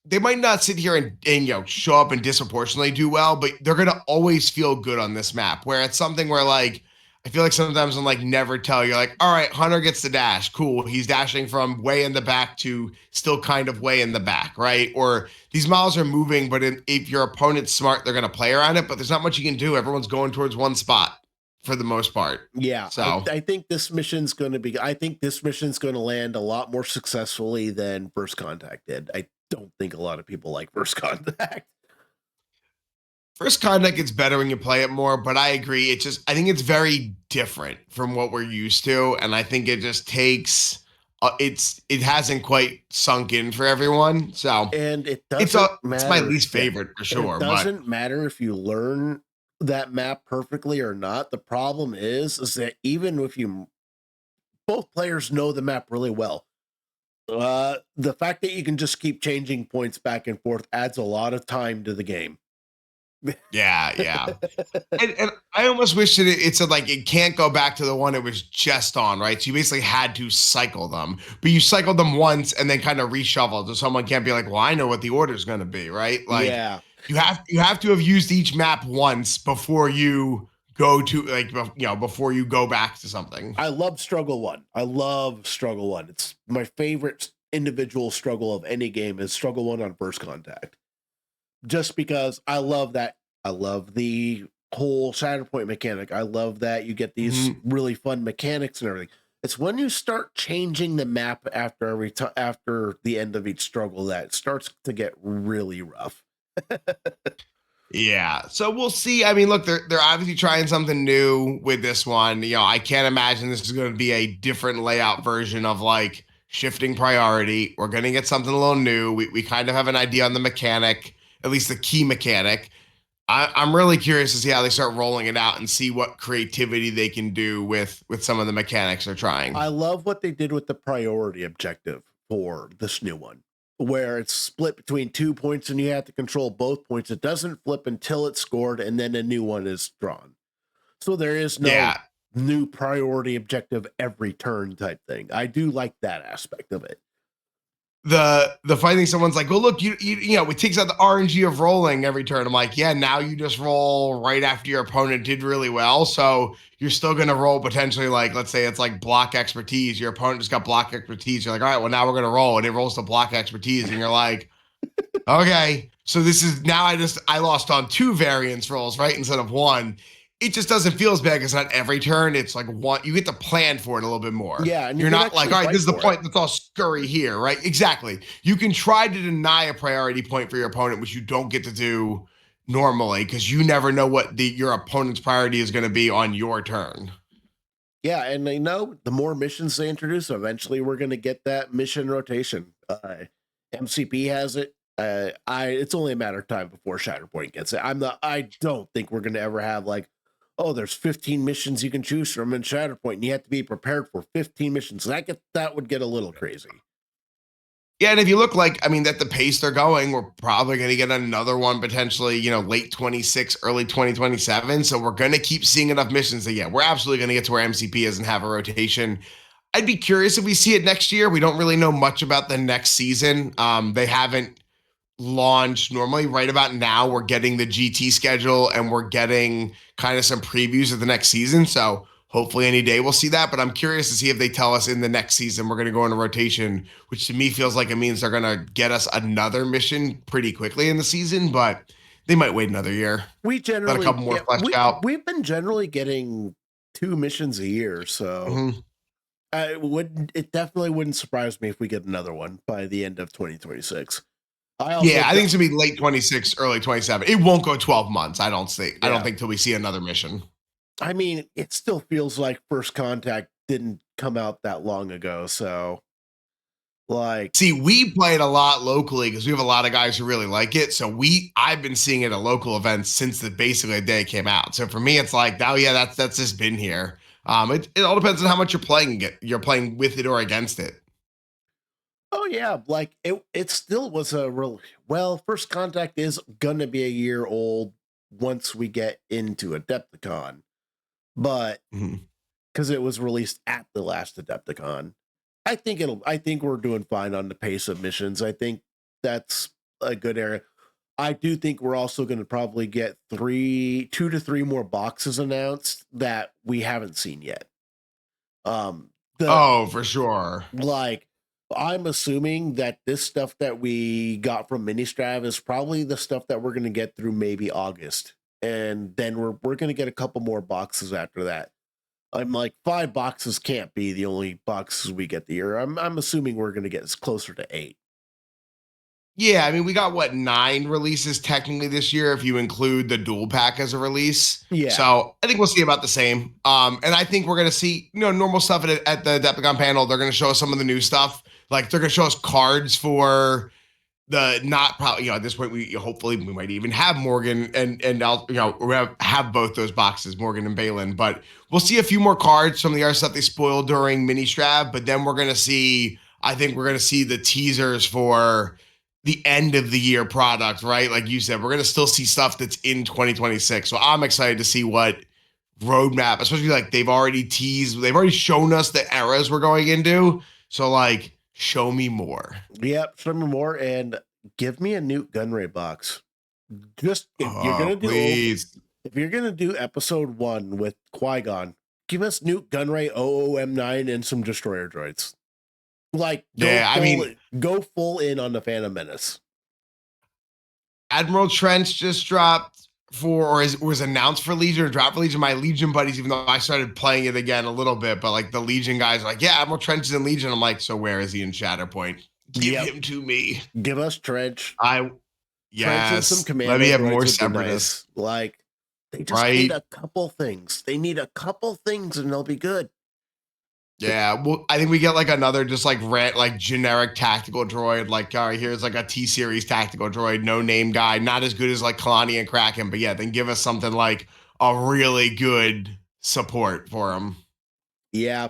they might not sit here and show up and disproportionately do well, but they're going to always feel good on this map, where it's something where like I feel like sometimes on like Never Tell, you're like, all right, Hunter gets the dash. Cool. He's dashing from way in the back to still kind of way in the back, right? Or these models are moving, but if your opponent's smart, they're going to play around it, but there's not much you can do. Everyone's going towards one spot for the most part. Yeah. So I think this mission's going to land a lot more successfully than First Contact did. I don't think a lot of people like First Contact. First Contact gets better when you play it more, but I agree. I think it's very different from what we're used to, and I think it just takes. It hasn't quite sunk in for everyone, so and it doesn't matter. It's my least favorite for sure. It doesn't matter if you learn that map perfectly or not. The problem is that even if both players know the map really well, the fact that you can just keep changing points back and forth adds a lot of time to the game. Yeah. and I almost wish that it said like it can't go back to the one it was just on, right? So you basically had to cycle them, but you cycled them once and then kind of reshuffled, so someone can't be like, well, I know what the order is going to be, right? Like, yeah, you have to have used each map once before you go to before you go back to something. I love Struggle 1. It's my favorite individual struggle of any game is Struggle 1 on First Contact. Just because I love that. I love the whole Shatterpoint mechanic. I love that you get these really fun mechanics and everything. It's when you start changing the map after the end of each struggle that it starts to get really rough. Yeah. So we'll see. I mean, look, they're obviously trying something new with this one. I can't imagine this is going to be a different layout version of like shifting priority. We're going to get something a little new. We kind of have an idea on the mechanic, at least the key mechanic. I'm really curious to see how they start rolling it out and see what creativity they can do with some of the mechanics they're trying. I love what they did with the priority objective for this new one, where it's split between 2 points and you have to control both points. It doesn't flip until it's scored and then a new one is drawn. So there is no new priority objective every turn type thing. I do like that aspect of it. The fighting someone's like, well, look, it takes out the RNG of rolling every turn. I'm like, yeah, now you just roll right after your opponent did really well. So you're still going to roll potentially like, let's say it's like block expertise. Your opponent just got block expertise. You're like, all right, well, now we're going to roll. And it rolls to block expertise. And you're like, okay. So this is now I lost on 2 variance rolls, right? Instead of 1. it just doesn't feel as bad because not every turn. It's like one, you get to plan for it a little bit more. Yeah, and you You're can not like, actually all right, fight this is the for it. point. Let's all scurry here, right? Exactly. You can try to deny a priority point for your opponent, which you don't get to do normally because you never know what your opponent's priority is going to be on your turn. Yeah, and the more missions they introduce, eventually we're going to get that mission rotation. MCP has it. It's only a matter of time before Shatterpoint gets it. I don't think we're going to ever have like, oh, there's 15 missions you can choose from in Shatterpoint, and you have to be prepared for 15 missions. That would get a little crazy. Yeah, and if you look like, I mean, at the pace they're going, we're probably going to get another one potentially, late 26, early 2027. So we're going to keep seeing enough missions that, yeah, we're absolutely going to get to where MCP is and have a rotation. I'd be curious if we see it next year. We don't really know much about the next season. They haven't launched. Normally right about now we're getting the GT schedule and we're getting kind of some previews of the next season, so hopefully any day we'll see that. But I'm curious to see if they tell us in the next season we're going to go into rotation, which to me feels like it means they're going to get us another mission pretty quickly in the season, but they might wait another year, We let a generally couple more fleshed out. we've been generally getting 2 missions a year, so Mhm. it definitely wouldn't surprise me if we get another one by the end of 2026. I also Yeah, I think it's gonna be late 26, early 27. It won't go 12 months. I don't think. I don't Yeah. think till we see another mission. I mean, it still feels like First Contact didn't come out that long ago, so like See, we play it a lot locally because we have a lot of guys who really like it. So I've been seeing it at local events since basically the day it came out. So for me, it's like, oh yeah, that's just been here. It all depends on how much you're playing it. You're playing with it or against it. oh yeah, like it still was a real First Contact is gonna be a year old once we get into Adepticon, but Mhm. because it was released at the last Adepticon. I think we're doing fine on the pace of missions. I think that's a good area. I do think we're also going to probably get 2 to 3 more boxes announced that we haven't seen yet. The Oh, for sure. like I'm assuming that this stuff that we got from Ministrav is probably the stuff that we're going to get through maybe August, and then we're going to get a couple more boxes after that. I'm like 5 boxes can't be the only boxes we get the year. I'm assuming we're going to get closer to 8. Yeah, I mean, we got what 9 releases technically this year if you include the dual pack as a release. Yeah. So I think we'll see about the same. And I think we're gonna see normal stuff at the Adepticon panel. They're gonna show us some of the new stuff. Like they're gonna show us cards for the not probably at this point we hopefully we might even have Morgan and I'll we have both those boxes, Morgan and Balin. But we'll see a few more cards from the other stuff they spoiled during mini Strav. But then I think we're gonna see the teasers for the end of the year product, right? Like you said, we're gonna still see stuff that's in 2026. So I'm excited to see what roadmap, especially like they've already shown us the eras we're going into. So like show me more. Yep, show me more and give me a Newt Gunray box. Just Oh, please. if you're gonna do episode 1 with Qui-Gon, give us Newt Gunray OOM9 and some destroyer droids. Like go full in on the Phantom Menace. Admiral Trench just dropped was announced for Legion or dropped for Legion. My Legion buddies, even though I started playing it again a little bit, but like the Legion guys are like, yeah, Admiral Trench is in Legion. I'm like, so where is he in Shatterpoint? Give him to me. Give us Trench. Yes. And some commando Let me have droids more would be separatists. nice. Like they just need a couple things. They need a couple things and they'll be good. Yeah, well, I think we get like another just like generic tactical droid. Like, all right, here's like a T series tactical droid, no name guy, not as good as like Kalani and Kraken, but yeah, then give us something like a really good support for him. Yeah,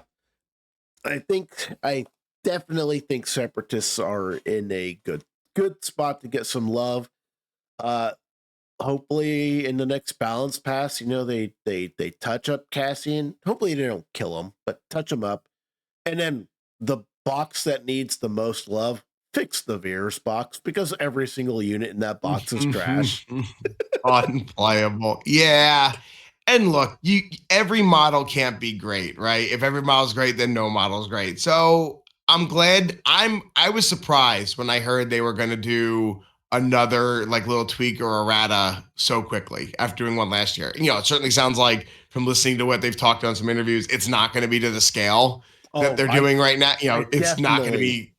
I definitely think separatists are in a good spot to get some love. Hopefully in the next balance pass, they touch up Cassian. Hopefully they don't kill him, but touch him up. And then the box that needs the most love, fix the Veers box because every single unit in that box is trash. Unplayable. Yeah. And look, every model can't be great, right? If every model's great, then no model's great. So I'm glad I was surprised when I heard they were gonna do another like little tweak or errata so quickly after doing one last year. It certainly sounds like from listening to what they've talked on some interviews, it's not going to be to the scale that Oh, they're doing right now. I It's not going to definitely, be.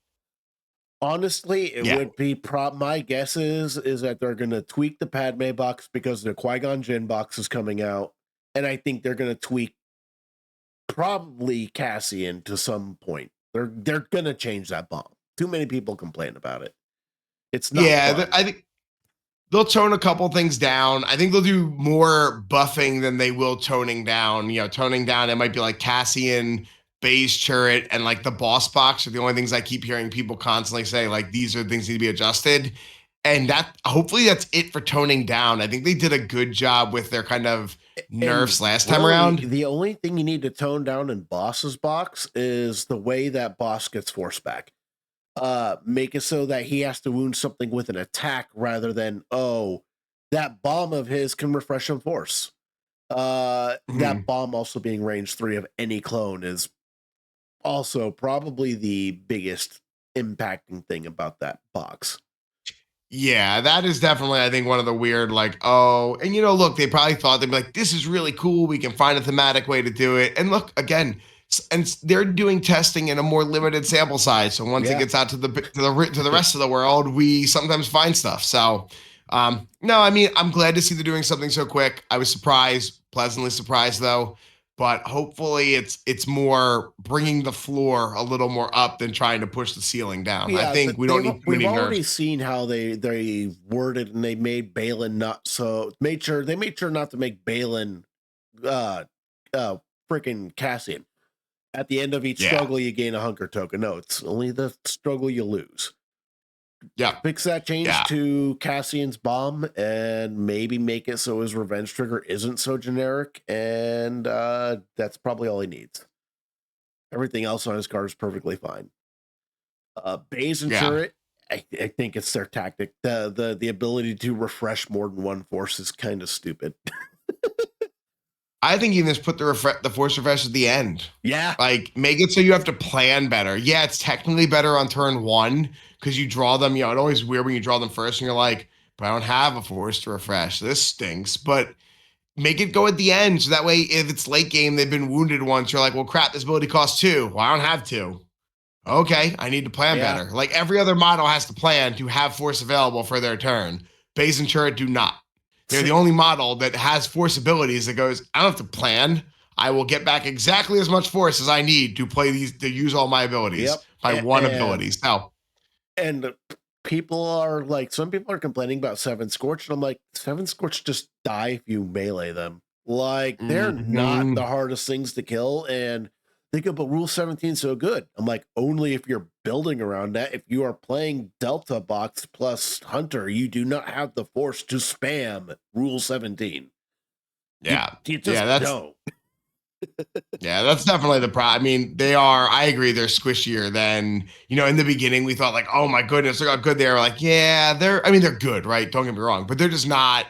honestly, it Yeah. would be my guess is that they're gonna tweak the Padme box because the Qui-Gon Jinn box is coming out, and I think they're gonna tweak probably Cassian to some point. They're gonna change that bomb. Too many people complain about it. It's not Yeah. fun. I think they'll tone a couple things down. I think they'll do more buffing than they will toning down. Toning down, it might be like Cassian, base turret, and like the boss box are the only things I keep hearing people constantly say, like, these are things need to be adjusted. And that hopefully that's it for toning down. I think they did a good job with their kind of And nerfs last time really, around. the only thing you need to tone down in boss's box is the way that boss gets force back. Make it so that he has to wound something with an attack rather than, oh, that bomb of his can refresh him force. That Mhm. bomb also being range 3 of any clone is also probably the biggest impacting thing about that box. Yeah, that is definitely, I think, one of the weird, like, oh, and look, they probably thought they'd be like, this is really cool. We can find a thematic way to do it. And look, again, they're doing testing in a more limited sample size. So once it Yeah. gets out to the rest of the world, we sometimes find stuff. So, no, I mean, I'm glad to see they're doing something so quick. I was surprised, pleasantly surprised though. But hopefully, it's more bringing the floor a little more up than trying to push the ceiling down. I Yeah, think we don't need too we've many already nerfs. seen how they worded and they made Balin not so made sure not to make Balin uh uh freaking Cassian. At the end of each Yeah. struggle you gain a hunker token. No, it's only the struggle you lose. Yeah. Fix that change Yeah. to Cassian's bomb and maybe make it so his revenge trigger isn't so generic, and that's probably all he needs. Everything else on his card is perfectly fine. Baze and Yeah. turret, I think it's their tactic. The ability to refresh more than one force is kind of stupid. I think you just put the force refresh at the end. Yeah, Like, make it so you have to plan better. Yeah, it's technically better on turn one because you draw them. It always weird when you draw them first and you're like, but I don't have a force to refresh. This stinks. But make it go at the end. So that way, if it's late game, they've been wounded once, you're like, well, crap, this ability costs 2. Well, I don't have 2. Okay, I need to plan yeah, better. Like every other model has to plan to have force available for their turn. Base and turret do not. They're the only model that has force abilities that goes, I don't have to plan. I will get back exactly as much force as I need to play these to use all my abilities yep, by one and ability. So and people are like, some people are complaining about Seven Scorch, and I'm like, Seven Scorch just die if you melee them. Like, they're not mhm. the hardest things to kill, and they go, but Rule 17 so good. I'm like, only if you're building around that. If you are playing Delta Box plus Hunter, you do not have the force to spam Rule 17. Yeah. You Yeah, just don't. that's definitely the problem. I mean, I agree, they're squishier than, in the beginning we thought like, oh my goodness, look how good they are. Like, yeah, they're good, right? Don't get me wrong, but they're just not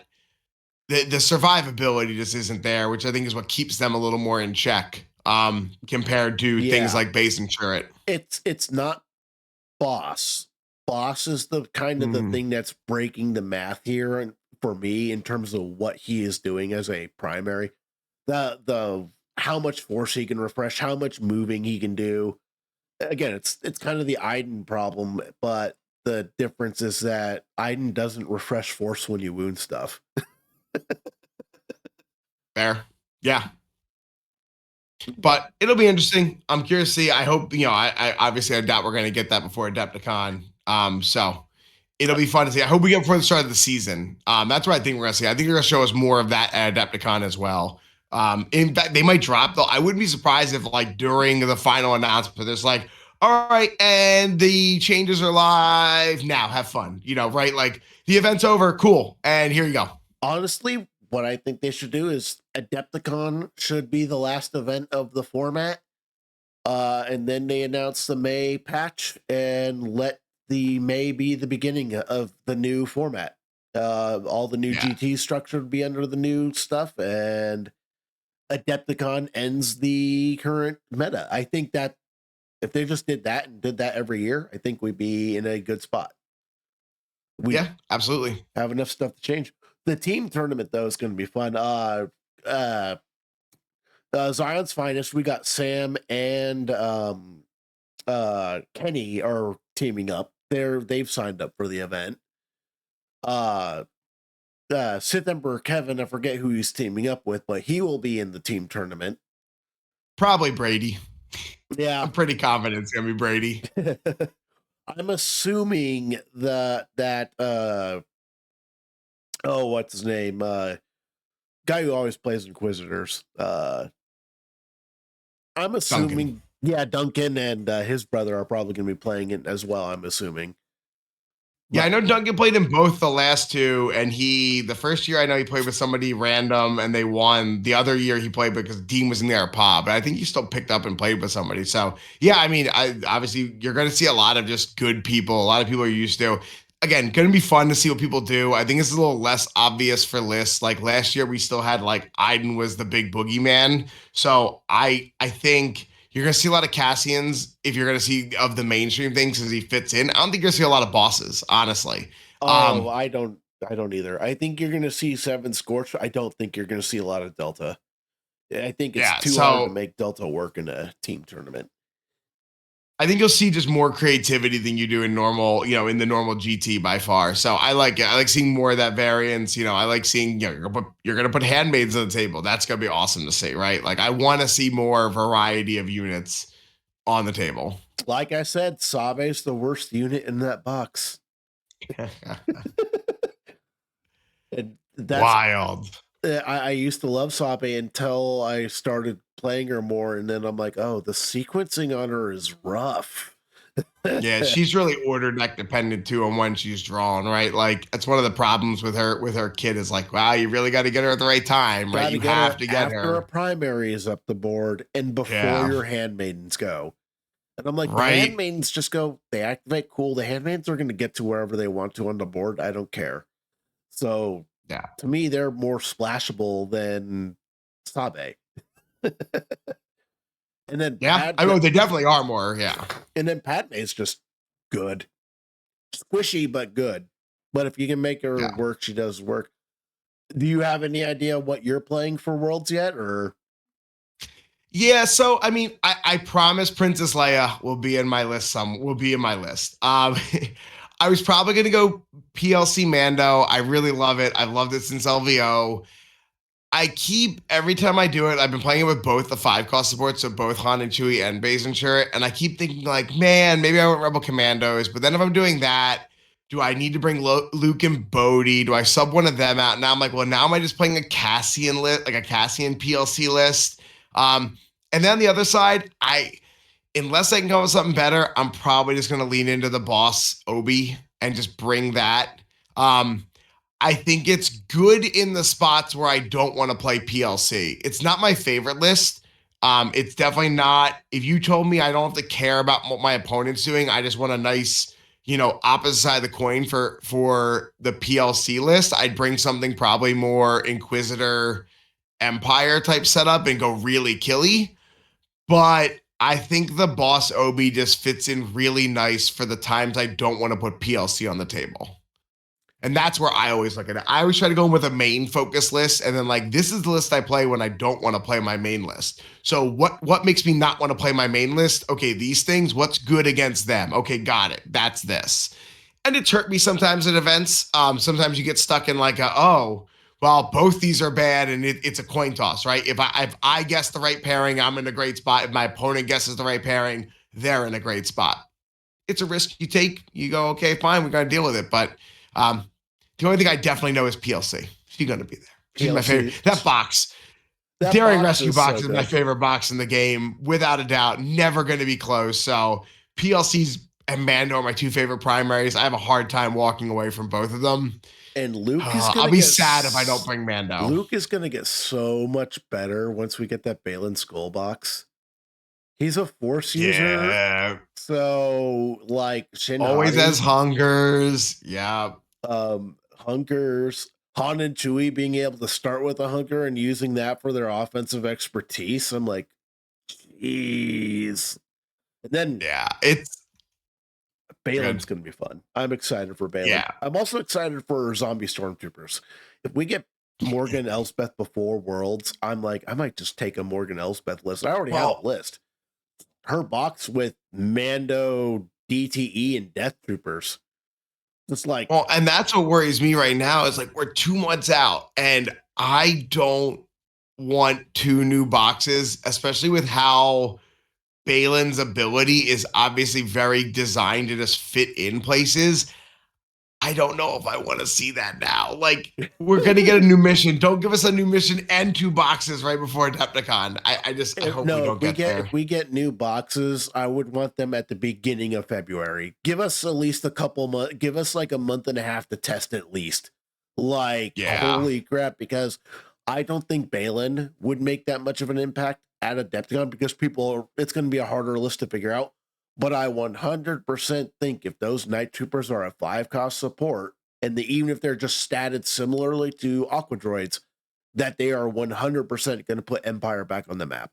the survivability just isn't there, which I think is what keeps them a little more in check compared to things Yeah, like base and turret. it's not boss. Boss is the kind of the Mm, thing that's breaking the math here, and for me, in terms of what he is doing as a primary, the how much force he can refresh, how much moving he can do. Again, it's kind of the Iden problem, but the difference is that Iden doesn't refresh force when you wound stuff. fair. Yeah. But it'll be interesting. I'm curious to see. I hope, I obviously I doubt we're gonna get that before Adepticon. So it'll be fun to see. I hope we get before the start of the season. That's what I think we're gonna see. I think they're gonna show us more of that at Adepticon as well. In fact, they might drop though. I wouldn't be surprised if like during the final announcement, there's like, all right, and the changes are live now. Have fun, right? Like the event's over, cool, and here you go. Honestly, what I think they should do is Adepticon should be the last event of the format. And then they announce the May patch and let the May be the beginning of the new format. All the new Yeah. GT structure would be under the new stuff, and Adepticon ends the current meta. I think that if they just did that and did that every year, I think we'd be in a good spot. We Yeah, absolutely. have enough stuff to change. The team tournament though is going to be fun. Uh, Zion's finest. We got Sam and Kenny are teaming up. They've signed up for the event. Sith Emperor Kevin, I forget who he's teaming up with, but he will be in the team tournament. Probably Brady. Yeah. I'm pretty confident it's gonna be Brady. I'm assuming that oh, what's his name? Guy who always plays Inquisitors. I'm assuming Duncan. yeah, Duncan and his brother are probably gonna be playing it as well, I'm assuming. Yeah, I But know Duncan played in both the last two, and the first year I know he played with somebody random and they won. The other year he played because Dean was in there pod, but I think he still picked up and played with somebody. So yeah, I mean, obviously you're going to see a lot of just good people. A lot of people are used to. Again, going to be fun to see what people do. I think it's a little less obvious for lists. Like last year, we still had like Iden was the big boogeyman. So I think you're gonna see a lot of Cassians if you're gonna see of the mainstream things because he fits in. I don't think you're gonna see a lot of bosses, honestly. oh, Um, I don't either. I think you're gonna see Seven Scorch. I don't think you're gonna see a lot of Delta. I think it's yeah, too hard to so make Delta work in a team tournament. I think you'll see just more creativity than you do in normal, in the normal GT by far. So I like it. I like seeing more of that variance. I like seeing, you're gonna put handmaids on the table. That's gonna be awesome to see, right? Like I want to see more variety of units on the table. Like I said, Sabe's the worst unit in that box. And that's Wild. I used to love Sabe until I started playing her more, and then I'm like, oh, the sequencing on her is rough. Yeah, she's really order deck dependent too on when she's drawn, right? Like that's one of the problems with her kid is like, wow, you really got to get her at the right time, right? Got to You get have her to get after a her. primary is up the board and before Yeah. your handmaidens go. And I'm like, the Right. handmaidens just go, they activate, cool. The handmaidens are going to get to wherever they want to on the board. I don't care. So Yeah. to me, they're more splashable than Sabe. And then Yeah. I know they definitely are more. Yeah. and then Padme is just good, squishy but good. But if you can make her Yeah. work, she does work. Do you have any idea what you're playing for Worlds yet? Or Yeah, so I mean, I promise Princess Leia will be in my list. Will be in my list. I was probably gonna go PLC Mando. I really love it. I've loved it since LVO. I keep every time I do it, I've been playing it with both the 5 cost supports, so both Han and Chewie and Base and Shirt, and I keep thinking like, man, maybe I want Rebel Commandos, but then if I'm doing that, do I need to bring Luke and Bodhi? Do I sub one of them out? Now I'm like, well, now am I just playing a Cassian list, like a Cassian PLC list? Um, and then on the other side, unless I can come up with something better, I'm probably just gonna lean into the boss Obi and just bring that. Um, I think it's good in the spots where I don't want to play PLC. It's not my favorite list. It's definitely not. If you told me I don't have to care about what my opponent's doing, I just want a nice, opposite side of the coin for the PLC list. I'd bring something probably more Inquisitor Empire type setup and go really killy. But I think the boss Obi just fits in really nice for the times I don't want to put PLC on the table. And that's where I always look at it. I always try to go in with a main focus list, and then like this is the list I play when I don't want to play my main list. So what makes me not want to play my main list? Okay, these things. What's good against them? Okay, got it. That's this. And it's hurt me sometimes at events. Sometimes you get stuck in like well, both these are bad, and it's a coin toss, right? If I guess the right pairing, I'm in a great spot. If my opponent guesses the right pairing, they're in a great spot. It's a risk you take. You go, okay, fine, we got to deal with it. But the only thing I definitely know is PLC. She's going to be there. She's my favorite. PLC? That box, That Daring box Rescue is so box is my good. favorite box in the game, without a doubt. Never going to be close. So PLC's and Mando are my 2 favorite primaries. I have a hard time walking away from both of them. And Luke is I'll gonna be get sad if I don't bring Mando. Luke is gonna get so much better once we get that Balin skull box. He's a force user, Yeah. so like Always has Shin hungers. Yeah. Hunkers, Han and Chewie being able to start with a hunker and using that for their offensive expertise. I'm like, jeez. And then Yeah. It's Balin's Good. going to be fun. I'm excited for Balin. Yeah. I'm also excited for zombie stormtroopers. If we get Morgan Elsbeth before Worlds, I'm like, I might just take a Morgan Elsbeth list. I already have a Well, list. Her box with Mando, DTE, and Death Troopers. It's like, well, and that's what worries me right now is like we're 2 months out and I don't want 2 new boxes, especially with how Balin's ability is obviously very designed to just fit in places. I don't know if I want to see that now. Like, we're gonna get a new mission. Don't give us a new mission and 2 boxes right before Adepticon. I hope we no, don't get if there. we get new boxes, I would want them at the beginning of February. Give us at least a couple months. Give us like a month and a half to test at least. Like, Yeah. holy crap! Because I don't think Balin would make that much of an impact at Adepticon because it's going to be a harder list to figure out. But I 100% think if those Night Troopers are a 5-cost support, and even if they're just statted similarly to Aqua Droids, that they are 100% going to put Empire back on the map.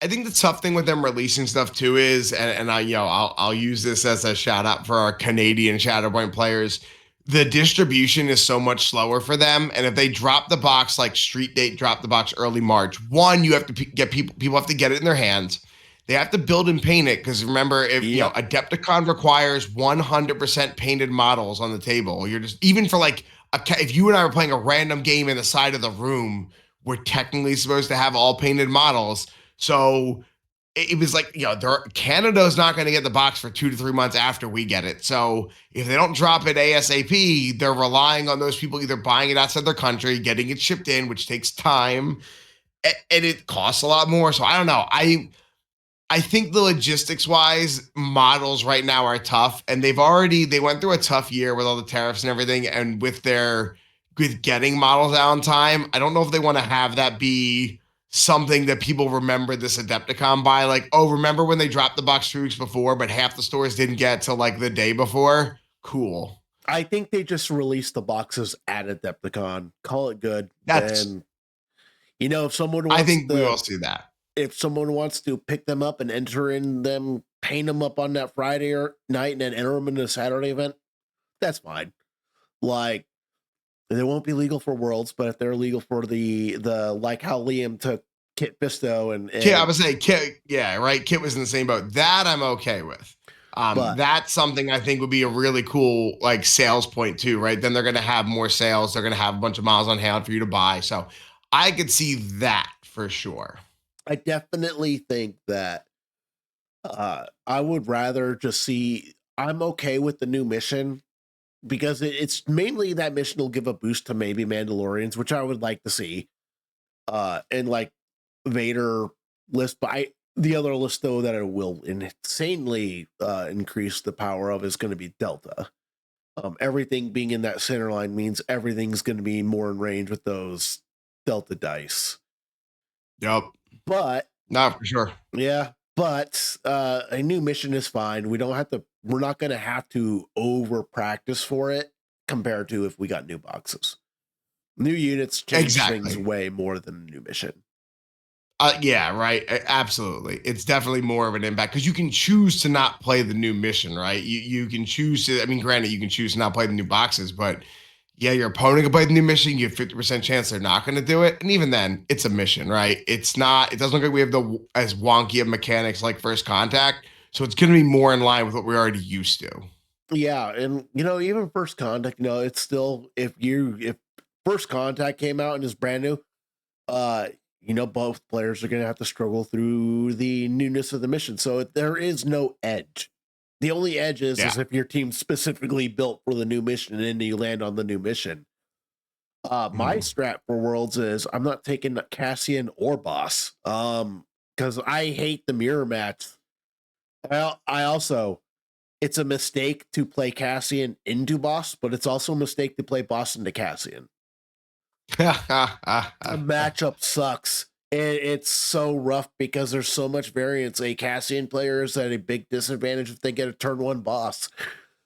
I think the tough thing with them releasing stuff too is, and I'll use this as a shout out for our Canadian Shatterpoint players. The distribution is so much slower for them, and if they drop the box like Street Date dropped the box early March, one you have to get people have to get it in their hands. They have to build and paint it because remember, if Yep. Adepticon requires 100% painted models on the table. You're just even for like if you and I were playing a random game in the side of the room, we're technically supposed to have all painted models. So it was like, Canada's not going to get the box for 2 to 3 months after we get it. So if they don't drop it ASAP, they're relying on those people either buying it outside their country, getting it shipped in, which takes time, and it costs a lot more. So I don't know. I think the logistics wise models right now are tough, and they went through a tough year with all the tariffs and everything, and with getting models out on time. I don't know if they want to have that be something that people remember this Adepticon by, like, oh, remember when they dropped the box 2 weeks before, but half the stores didn't get till like the day before. Cool. I think they just released the boxes at Adepticon. Call it good. That's. And if someone I wants think we will see that. to pick them up and enter in them, paint them up on that Friday or night and then enter them in the Saturday event, that's fine. Like, they won't be legal for Worlds, but if they're legal for the like how Liam took Kit Fisto and Kit, I would say Kit, yeah, right. Kit was in the same boat. That I'm okay with. but That's something I think would be a really cool like sales point too, right? Then they're going to have more sales. They're going to have a bunch of miles on hand for you to buy. So I could see that for sure. I definitely think that I would rather just see. I'm okay with the new mission because it's mainly that mission will give a boost to maybe Mandalorians, which I would like to see. And like Vader list, but the other list though that it will insanely increase the power of is going to be Delta. Everything being in that center line means everything's going to be more in range with those Delta dice. Yep. But Not for sure. yeah, but a new mission is fine. We're not going to have to over practice for it compared to if we got new boxes. New units change things Exactly. way more than a new mission. Yeah, right. Absolutely. It's definitely more of an impact because you can choose to not play the new mission, right? You can choose to, I mean, granted, you can choose to not play the new boxes, but yeah, your opponent can play the new mission. You have 50% chance they're not going to do it. And even then, it's a mission, right? It doesn't look like we have as wonky of mechanics like First Contact. So it's going to be more in line with what we're already used to. Yeah, and even First Contact, it's still if First Contact came out and is brand new, uh, both players are gonna have to struggle through the newness of the mission. So there is no edge. The only edge Yeah. is if your team's specifically built for the new mission and then you land on the new mission. My Mhm. strat for Worlds is I'm not taking Cassian or Boss. Because I hate the mirror match. I also it's a mistake to play Cassian into Boss, but it's also a mistake to play Boss into Cassian. The matchup sucks. It's so rough because there's so much variance. A Cassian player is at a big disadvantage if they get a turn 1 boss.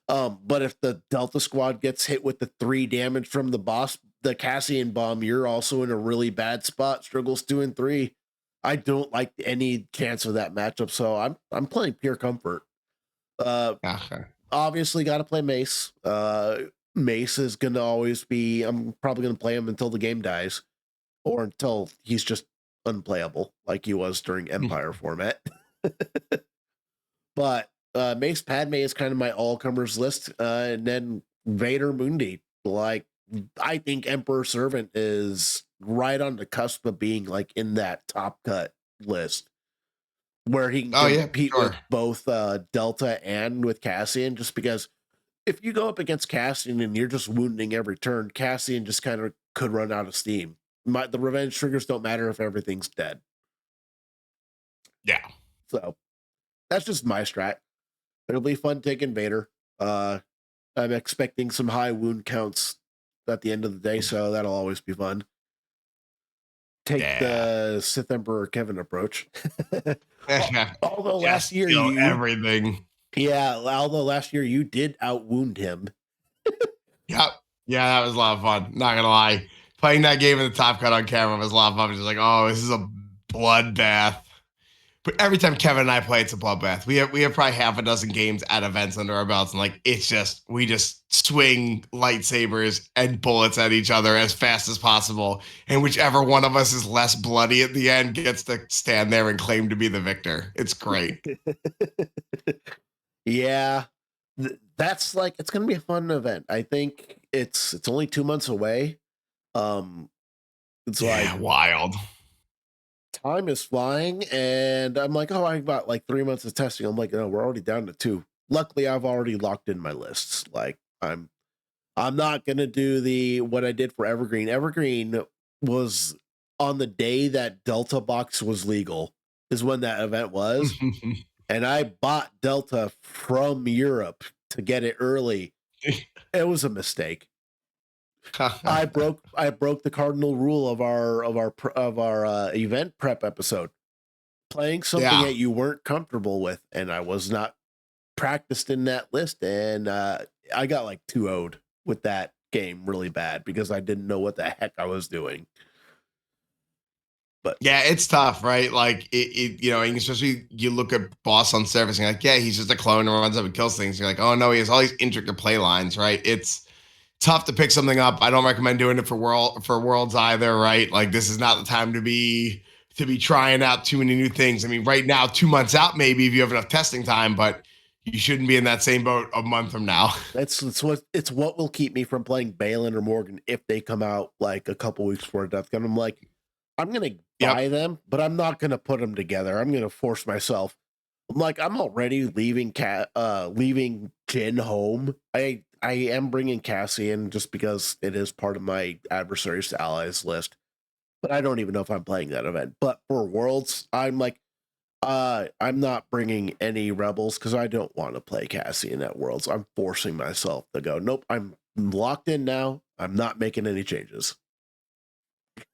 But if the Delta squad gets hit with the 3 damage from the boss, the Cassian bomb, you're also in a really bad spot. Struggles 2 and 3. I don't like any chance of that matchup, so I'm playing pure comfort. Uh, Okay. Obviously, got to play Mace. Mace is going to always be. I'm probably going to play him until the game dies, or until he's just unplayable, like he was during Empire format. But Mace Padme is kind of my all comers list, and then Vader Mundi. Like, I think Emperor Servant is right on the cusp of being like in that top cut list where he can Oh yeah, compete with sure. both Delta and with Cassian. Just because if you go up against Cassian and you're just wounding every turn, Cassian just kind of could run out of steam. The revenge triggers don't matter if everything's dead. Yeah. So that's just my strat. It'll be fun taking Vader. I'm expecting some high wound counts at the end of the day, so that'll always be fun. Take Yeah. the Sith Emperor Kevin approach. Although Just last year steal everything. although last year you did outwound him. Yep. Yeah, that was a lot of fun. Not gonna lie. Playing that game in the top cut on camera was a lot of fun. Just like, oh, this is a bloodbath. But every time Kevin and I play, it's a bloodbath. We have probably half a dozen games at events under our belts, and like it's just we just swing lightsabers and bullets at each other as fast as possible. And whichever one of us is less bloody at the end gets to stand there and claim to be the victor. It's great. Yeah. That's like it's gonna be a fun event. I think it's only 2 months away. Um it's like Yeah, wild. time is flying, and I'm like, oh, I got like 3 months of testing. I'm like, no, we're already down to two. Luckily, I've already locked in my lists. Like, I'm not gonna do the what I did for Evergreen. Evergreen was on the day that Delta Box was legal, is when that event was, and I bought Delta from Europe to get it early. It was a mistake. I broke the cardinal rule of our event prep episode, playing something Yeah. that you weren't comfortable with, and I was not practiced in that list, and I got like 2-0'd with that game really bad because I didn't know what the heck I was doing. But Yeah, it's tough, right? Like and especially you look at Boss on surface and you're like, yeah, he's just a clone who runs up and kills things. You're like, oh no, he has all these intricate play lines, right? It's tough to pick something up. I don't recommend doing it for worlds either, right? Like this is not the time to be trying out too many new things. I mean, right now, 2 months out, maybe if you have enough testing time, but you shouldn't be in that same boat a month from now. it's what will keep me from playing Balin or Morgan if they come out like a couple weeks before Deathgun. I'm like, I'm gonna Yep. buy them, but I'm not gonna put them together. I'm gonna force myself. I'm like, I'm already leaving Jin home. I am bringing Cassian just because it is part of my adversaries to allies list, but I don't even know if I'm playing that event. But for Worlds, I'm like, I'm not bringing any rebels because I don't want to play Cassian at Worlds. I'm forcing myself to go. Nope, I'm locked in now. I'm not making any changes.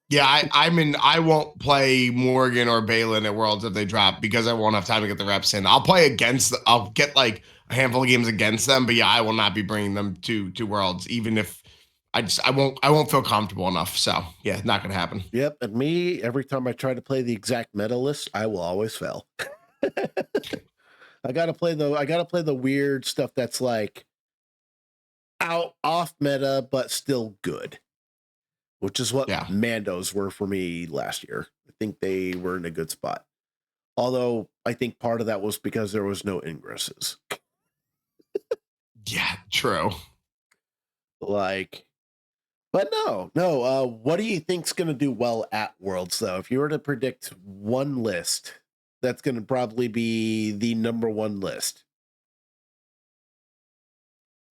Yeah, I won't play Morgan or Balin at Worlds if they drop because I won't have time to get the reps in. I'll get like a handful of games against them, but yeah, I will not be bringing them to Worlds, even if I won't feel comfortable enough. So yeah, not gonna happen. Yep, and me, every time I try to play the exact meta list, I will always fail. I gotta play the weird stuff that's like out off meta but still good, which is what Yeah. Mandos were for me last year. I think they were in a good spot. Although I think part of that was because there was no ingresses. Yeah, true. Like, but no. What do you think's gonna do well at Worlds though? If you were to predict one list, that's gonna probably be the number one list.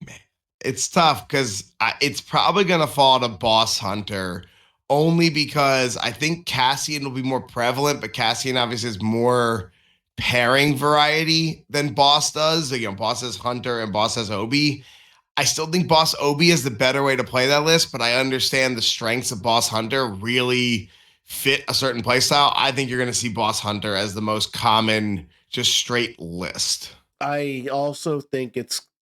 Man, it's tough because it's probably gonna fall to Boss Hunter only because I think Cassian will be more prevalent, but Cassian obviously has more pairing variety than Boss does. Boss has Hunter and Boss has Obi. I still think Boss Obi is the better way to play that list, but I understand the strengths of Boss Hunter really fit a certain playstyle. I think you're going to see Boss Hunter as the most common, just straight list. I also think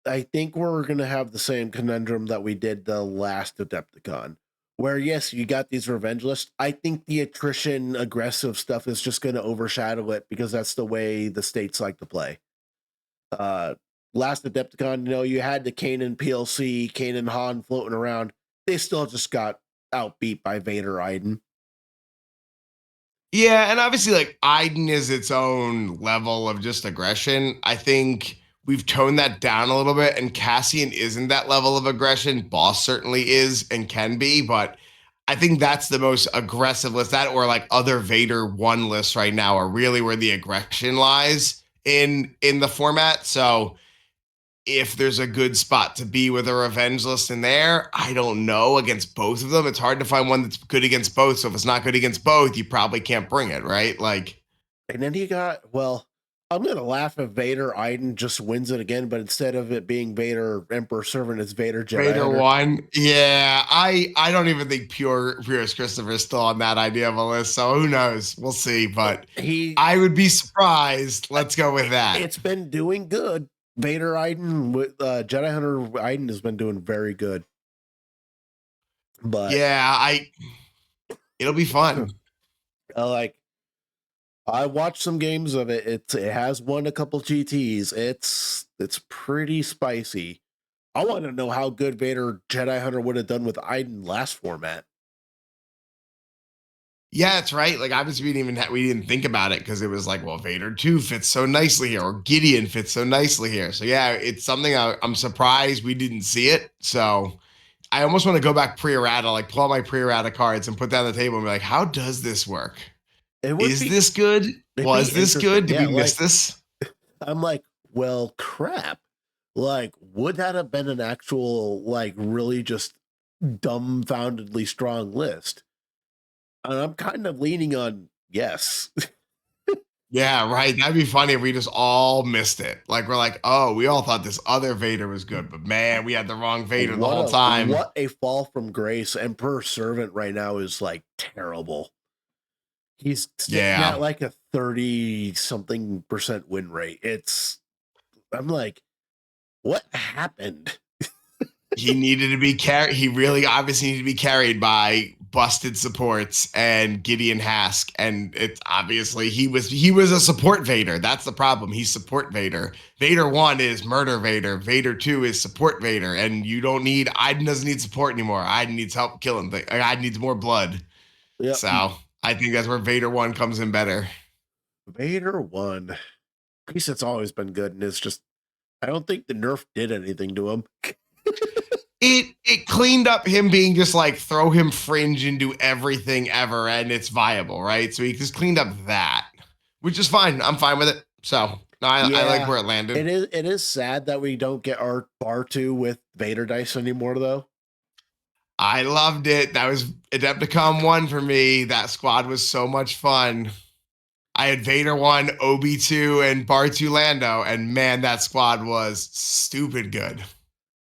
I think we're gonna have the same conundrum that we did the last Adepticon. Where yes, you got these revenge lists. I think the attrition aggressive stuff is just gonna overshadow it because that's the way the states like to play. last Adepticon, you had the Kanan PLC, Kanan Han floating around. They still just got outbeat by Vader Iden. Yeah, and obviously, like Iden is its own level of just aggression. I think we've toned that down a little bit, and Cassian isn't that level of aggression. Boss certainly is and can be, but I think that's the most aggressive list. That or like other Vader one lists right now are really where the aggression lies in the format. So if there's a good spot to be with a revenge list in there, I don't know against both of them. It's hard to find one that's good against both. So if it's not good against both, you probably can't bring it, right? Like, And then you got, well, I'm going to laugh if Vader Iden just wins it again, but instead of it being Vader Emperor Servant, it's Vader Jedi Vader Hunter. one. Yeah, I don't even think Purist Christopher is still on that idea of a list. So who knows? We'll see. But I would be surprised. Let's go with that. It's been doing good. Vader Iden with Jedi Hunter Iden has been doing very good. But yeah, it'll be fun. I watched some games of it. It has won a couple GTs. It's pretty spicy. I want to know how good Vader Jedi Hunter would have done with Iden last format. Yeah, that's right. Like obviously we didn't think about it because it was like, well, Vader 2 fits so nicely here, or Gideon fits so nicely here. So yeah, it's something I'm surprised we didn't see it. So I almost want to go back pre-errata, like pull out my pre-errata cards and put that on the table and be like, how does this work? This good? Was this good? Did we miss this? I'm like, well, crap. Like, would that have been an actual, like, really just dumbfoundedly strong list? And I'm kind of leaning on yes. Yeah, right. That'd be funny if we just all missed it. Like we're like, oh, we all thought this other Vader was good, but man, we had the wrong Vader the whole time. What a fall from grace. Emperor Servant right now is like terrible. He's sitting at like a 30-something% win rate. I'm like, what happened? He needed to be carried. He really obviously needed to be carried by busted supports and Gideon Hask. And it's obviously he was a support Vader. That's the problem. He's support Vader. Vader 1 is murder Vader. Vader 2 is support Vader. And Iden doesn't need support anymore. Iden needs help killing things. Iden needs more blood. Yep. So I think that's where Vader 1 comes in better. Vader 1. It's always been good, and it's just I don't think the nerf did anything to him. It cleaned up him being just like throw him fringe into everything ever and it's viable, right? So he just cleaned up that, which is fine. I'm fine with it. So I like where it landed. It is sad that we don't get our bar 2 with Vader dice anymore, though. I loved it. That was Adepticon 1 for me. That squad was so much fun. I had Vader 1, Obi 2, and Bar 2 Lando, and man, that squad was stupid good.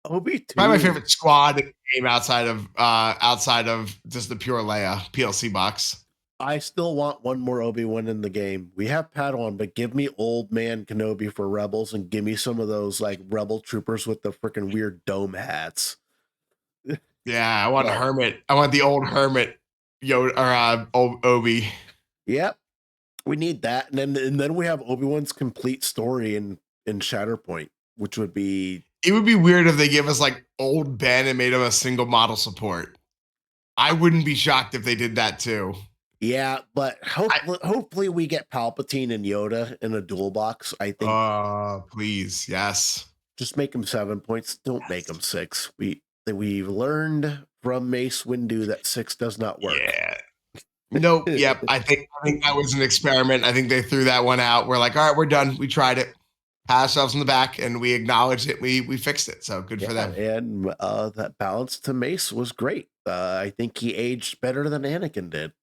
Obi 2. Probably my favorite squad game outside of just the pure Leia PLC box. I still want one more Obi-Wan in the game. We have Padawan, but give me old man Kenobi for Rebels, and give me some of those like Rebel troopers with the freaking weird dome hats. Yeah, I want a hermit. I want the old hermit Yoda or old Obi. Yep, we need that, and then we have Obi-Wan's complete story in Shatterpoint, which would be. It would be weird if they gave us like old Ben and made him a single model support. I wouldn't be shocked if they did that too. Yeah, but hopefully we get Palpatine and Yoda in a dual box. I think. Please, yes. Just make them 7 points. Don't make them 6. We've learned from Mace Windu that 6 does not work. Yeah. Nope. Yep. I think that was an experiment. I think they threw that one out. We're like, all right, we're done. We tried it. Pat ourselves in the back, and we acknowledged it. We fixed it. So good for them. And that balance to Mace was great. I think he aged better than Anakin did.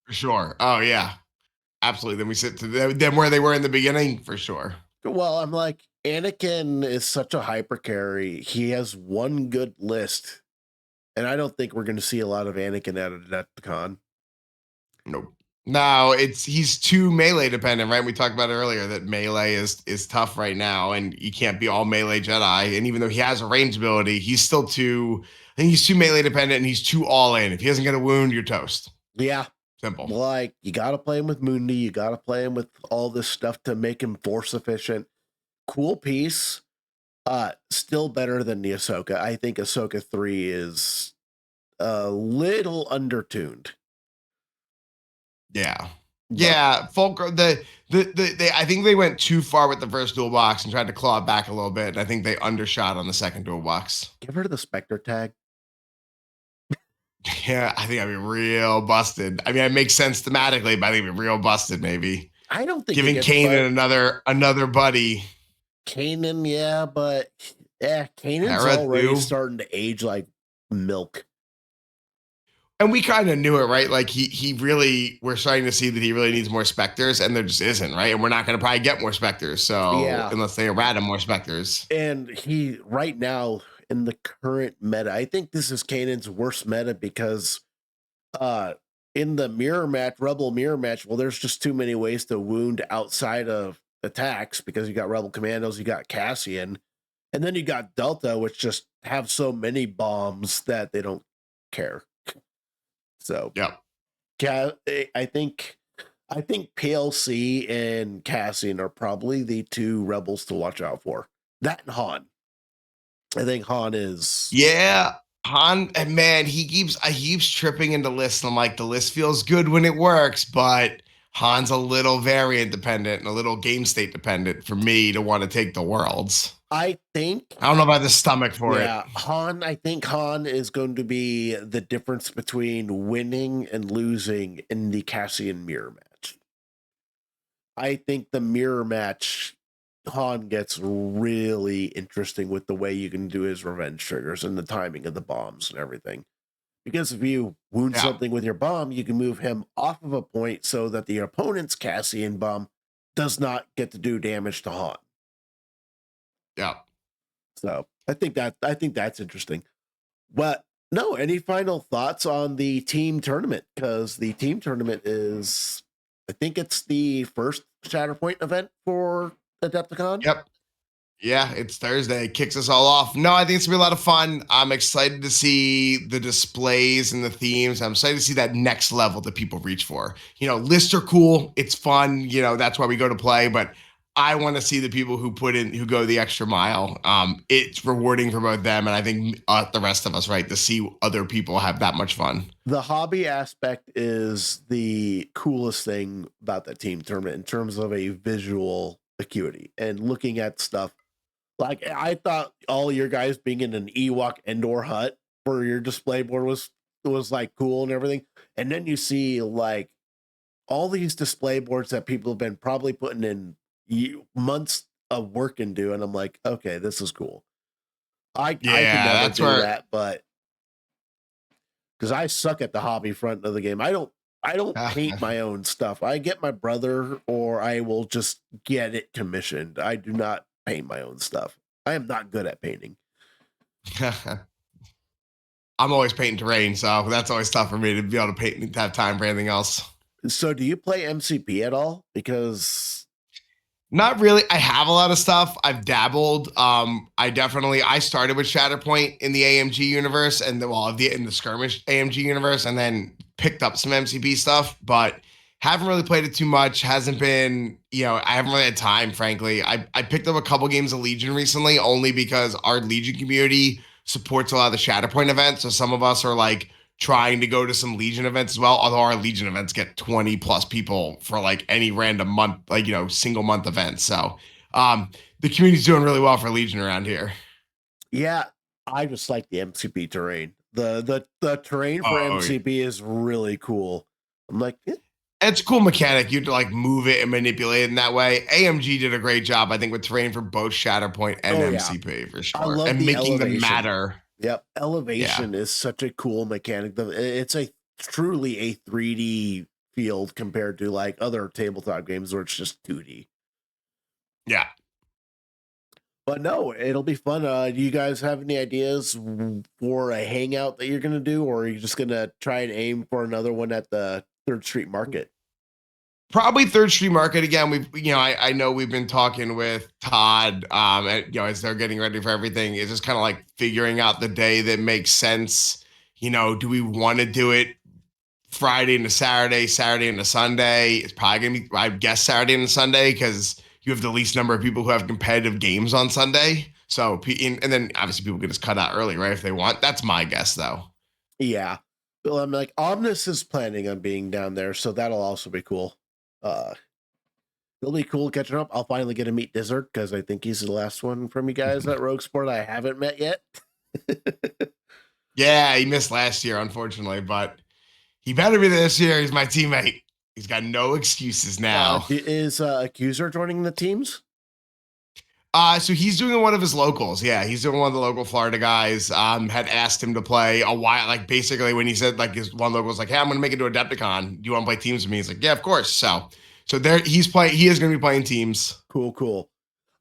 For sure. Oh yeah, absolutely. Then we sit to them where they were in the beginning, for sure. Well, I'm like, Anakin is such a hyper carry. He has one good list, and I don't think we're going to see a lot of Anakin at Adepticon. Nope. No, he's too melee dependent, right? We talked about earlier that melee is tough right now, and you can't be all melee Jedi. And even though he has a range ability, he's still I think he's too melee dependent, and he's too all in. If he doesn't get a wound, you're toast. Yeah. Simple. Like, you got to play him with Mundi. You got to play him with all this stuff to make him force efficient. cool piece. Still better than the Ahsoka. I think Ahsoka 3 is a little undertuned. Yeah. But Yeah, Fulcrum. They I think they went too far with the first dual box and tried to claw it back a little bit. And I think they undershot on the second dual box. give her the Spectre tag. Yeah, I think I'd be real busted. I mean, it makes sense thematically, but I think it'd be real busted. Maybe I don't think it giving gets Kanan but another buddy. Kanan, yeah, but yeah, Kanan's Hera already too. starting to age like milk. And we kind of knew it, right? Like he really, we're starting to see that he really needs more specters, and there just isn't, right? And we're not going to probably get more specters, so Yeah. unless they errata more specters. And he right now in the current meta, I think this is Kanan's worst meta because uh in the mirror match, Rebel mirror match, well, there's just too many ways to wound outside of attacks because you got Rebel Commandos, you got Cassian, and then you got Delta, which just have so many bombs that they don't care. So Yep. I think PLC and Cassian are probably the two rebels to watch out for. That and Han. I think Han is. Yeah. Han, and man, he keeps tripping into lists. And I'm like, the list feels good when it works, but Han's a little variant dependent and a little game state dependent for me to want to take the worlds. I think. I don't know about the stomach for it. Yeah, Han. I think Han is going to be the difference between winning and losing in the Cassian mirror match. I think the mirror match, Han gets really interesting with the way you can do his revenge triggers and the timing of the bombs and everything. Because if you wound Yeah. something with your bomb, you can move him off of a point so that the opponent's Cassian bomb does not get to do damage to Han. Yeah. So I think that's interesting. But no, any final thoughts on the team tournament? Because the team tournament is, I think it's the first Shatterpoint event for Adepticon. Yep. Yeah, it's Thursday. It kicks us all off. No, I think it's gonna be a lot of fun. I'm excited to see the displays and the themes. I'm excited to see that next level that people reach for. Lists are cool. It's fun. That's why we go to play. But I want to see the people who go the extra mile. It's rewarding for both them and I think the rest of us, right, to see other people have that much fun. The hobby aspect is the coolest thing about the team tournament in terms of a visual acuity and looking at stuff. Like I thought all your guys being in an Ewok indoor hut for your display board was like cool and everything. And then you see like all these display boards that people have been probably putting in months of work into, and I'm like, okay, this is cool. I could Yeah, never that's do where that, but because I suck at the hobby front of the game. I don't paint my own stuff. I get my brother or I will just get it commissioned. I do not paint my own stuff. I am not good at painting. I'm always painting terrain, so that's always tough for me to be able to paint, to have time for anything else. So do you play MCP at all? Because Not really. I have a lot of stuff. I've dabbled. I started with Shatterpoint in the AMG universe and in the skirmish AMG universe, and then picked up some MCP stuff, but haven't really played it too much. Hasn't been, I haven't really had time, frankly. I picked up a couple games of Legion recently only because our Legion community supports a lot of the Shatterpoint events. So some of us are like trying to go to some Legion events as well. Although our Legion events get 20 plus people for like any random month, like, single month events. So the community's doing really well for Legion around here. yeah, I just like the MCP terrain. The terrain for Oh, MCP is really cool. I'm like, it's a cool mechanic. You have to like move it and manipulate it in that way. AMG did a great job, I think, with terrain for both Shatterpoint and MCP for I sure. love And the making them elevation. matter. Yep, elevation is such a cool mechanic. It's a truly a 3D field compared to like other tabletop games where it's just 2D. Yeah. But no, it'll be fun. Do you guys have any ideas for a hangout that you're gonna do, or are you just gonna try and aim for another one at the Third Street Market? Probably Third Street Market again. I know we've been talking with Todd, as they're getting ready for everything. It's just kind of like figuring out the day that makes sense. Do we want to do it Friday into Saturday, Saturday into Sunday? It's probably gonna be, I guess, Saturday into Sunday because you have the least number of people who have competitive games on Sunday. So, and then obviously people can just cut out early, right? If they want. That's my guess, though. Yeah. Well, I'm like, Omnis is planning on being down there, so that'll also be cool. It'll be cool catching up. I'll finally get to meet Dizzard because I think he's the last one from you guys at Rogue Sport I haven't met yet. Yeah, he missed last year, unfortunately, but he better be there this year. He's my teammate. He's got no excuses now. Is Accuser joining the teams? So he's doing one of his locals. Yeah, he's doing one of the local Florida guys. Had asked him to play a while, like basically when he said like his one local was like, "Hey, I'm gonna make it to Adepticon. Do you want to play teams with me?" He's like, "Yeah, of course." So there he's playing. He is going to be playing teams. Cool.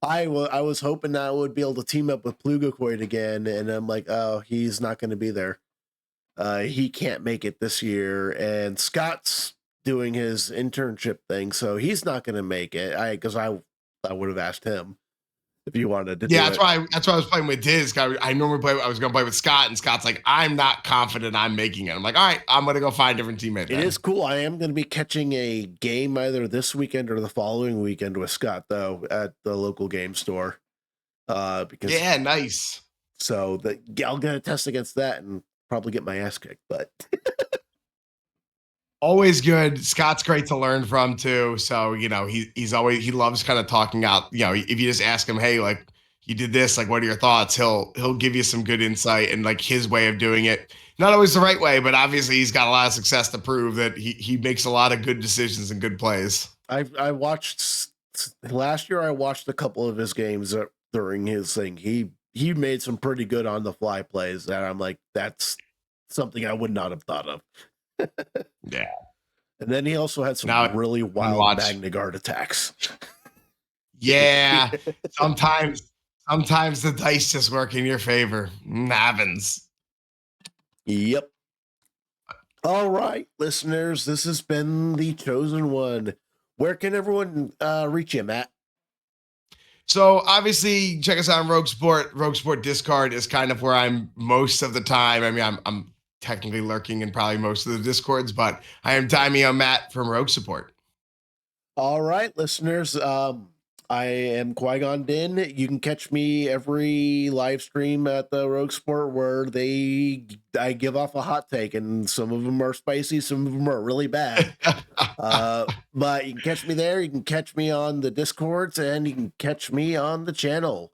I was hoping that I would be able to team up with Plugacoid again, and I'm like, oh, he's not going to be there. He can't make it this year, and Scott's doing his internship thing, so he's not going to make it. Because I would have asked him if you wanted to. Yeah, that's why I was playing with Diz. I normally play. I was going to play with Scott, and Scott's like, "I'm not confident I'm making it." I'm like, "All right, I'm going to go find a different teammate." It is cool. I am going to be catching a game either this weekend or the following weekend with Scott, though, at the local game store. Because yeah, nice. So I'll get a test against that and probably get my ass kicked, but always good. Scott's great to learn from too. So, he loves kind of talking out, if you just ask him, "Hey, like you did this, like, what are your thoughts?" He'll give you some good insight and like his way of doing it. Not always the right way, but obviously he's got a lot of success to prove that he makes a lot of good decisions and good plays. I watched last year. I watched a couple of his games during his thing. He made some pretty good on the fly plays that I'm like, that's something I would not have thought of. Yeah. And then he also had some really wild Magnagard attacks. Yeah. Sometimes the dice just work in your favor. Happens. Yep. All right, listeners, this has been The Chosen One. Where can everyone reach you, Matt? So obviously check us out on Rogue Sport. Rogue Sport Discord is kind of where I'm most of the time. I mean, I'm technically lurking in probably most of the Discords, but I am Daimyo Matt from Rogue Support. All right, listeners. I am Qui-Gon Din. You can catch me every live stream at the Rogue Sport where I give off a hot take, and some of them are spicy, some of them are really bad. But you can catch me there. You can catch me on the Discords, and you can catch me on the channel.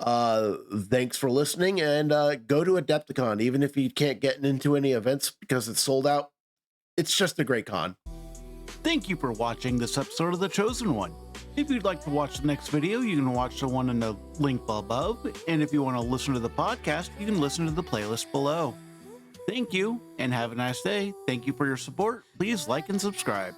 Thanks for listening, and go to Adepticon, even if you can't get into any events because it's sold out. It's just a great con. Thank you for watching this episode of The Chosen One. If you'd like to watch the next video, you can watch the one in the link above. And if you want to listen to the podcast, you can listen to the playlist below. Thank you, and have a nice day. Thank you for your support. Please like and subscribe.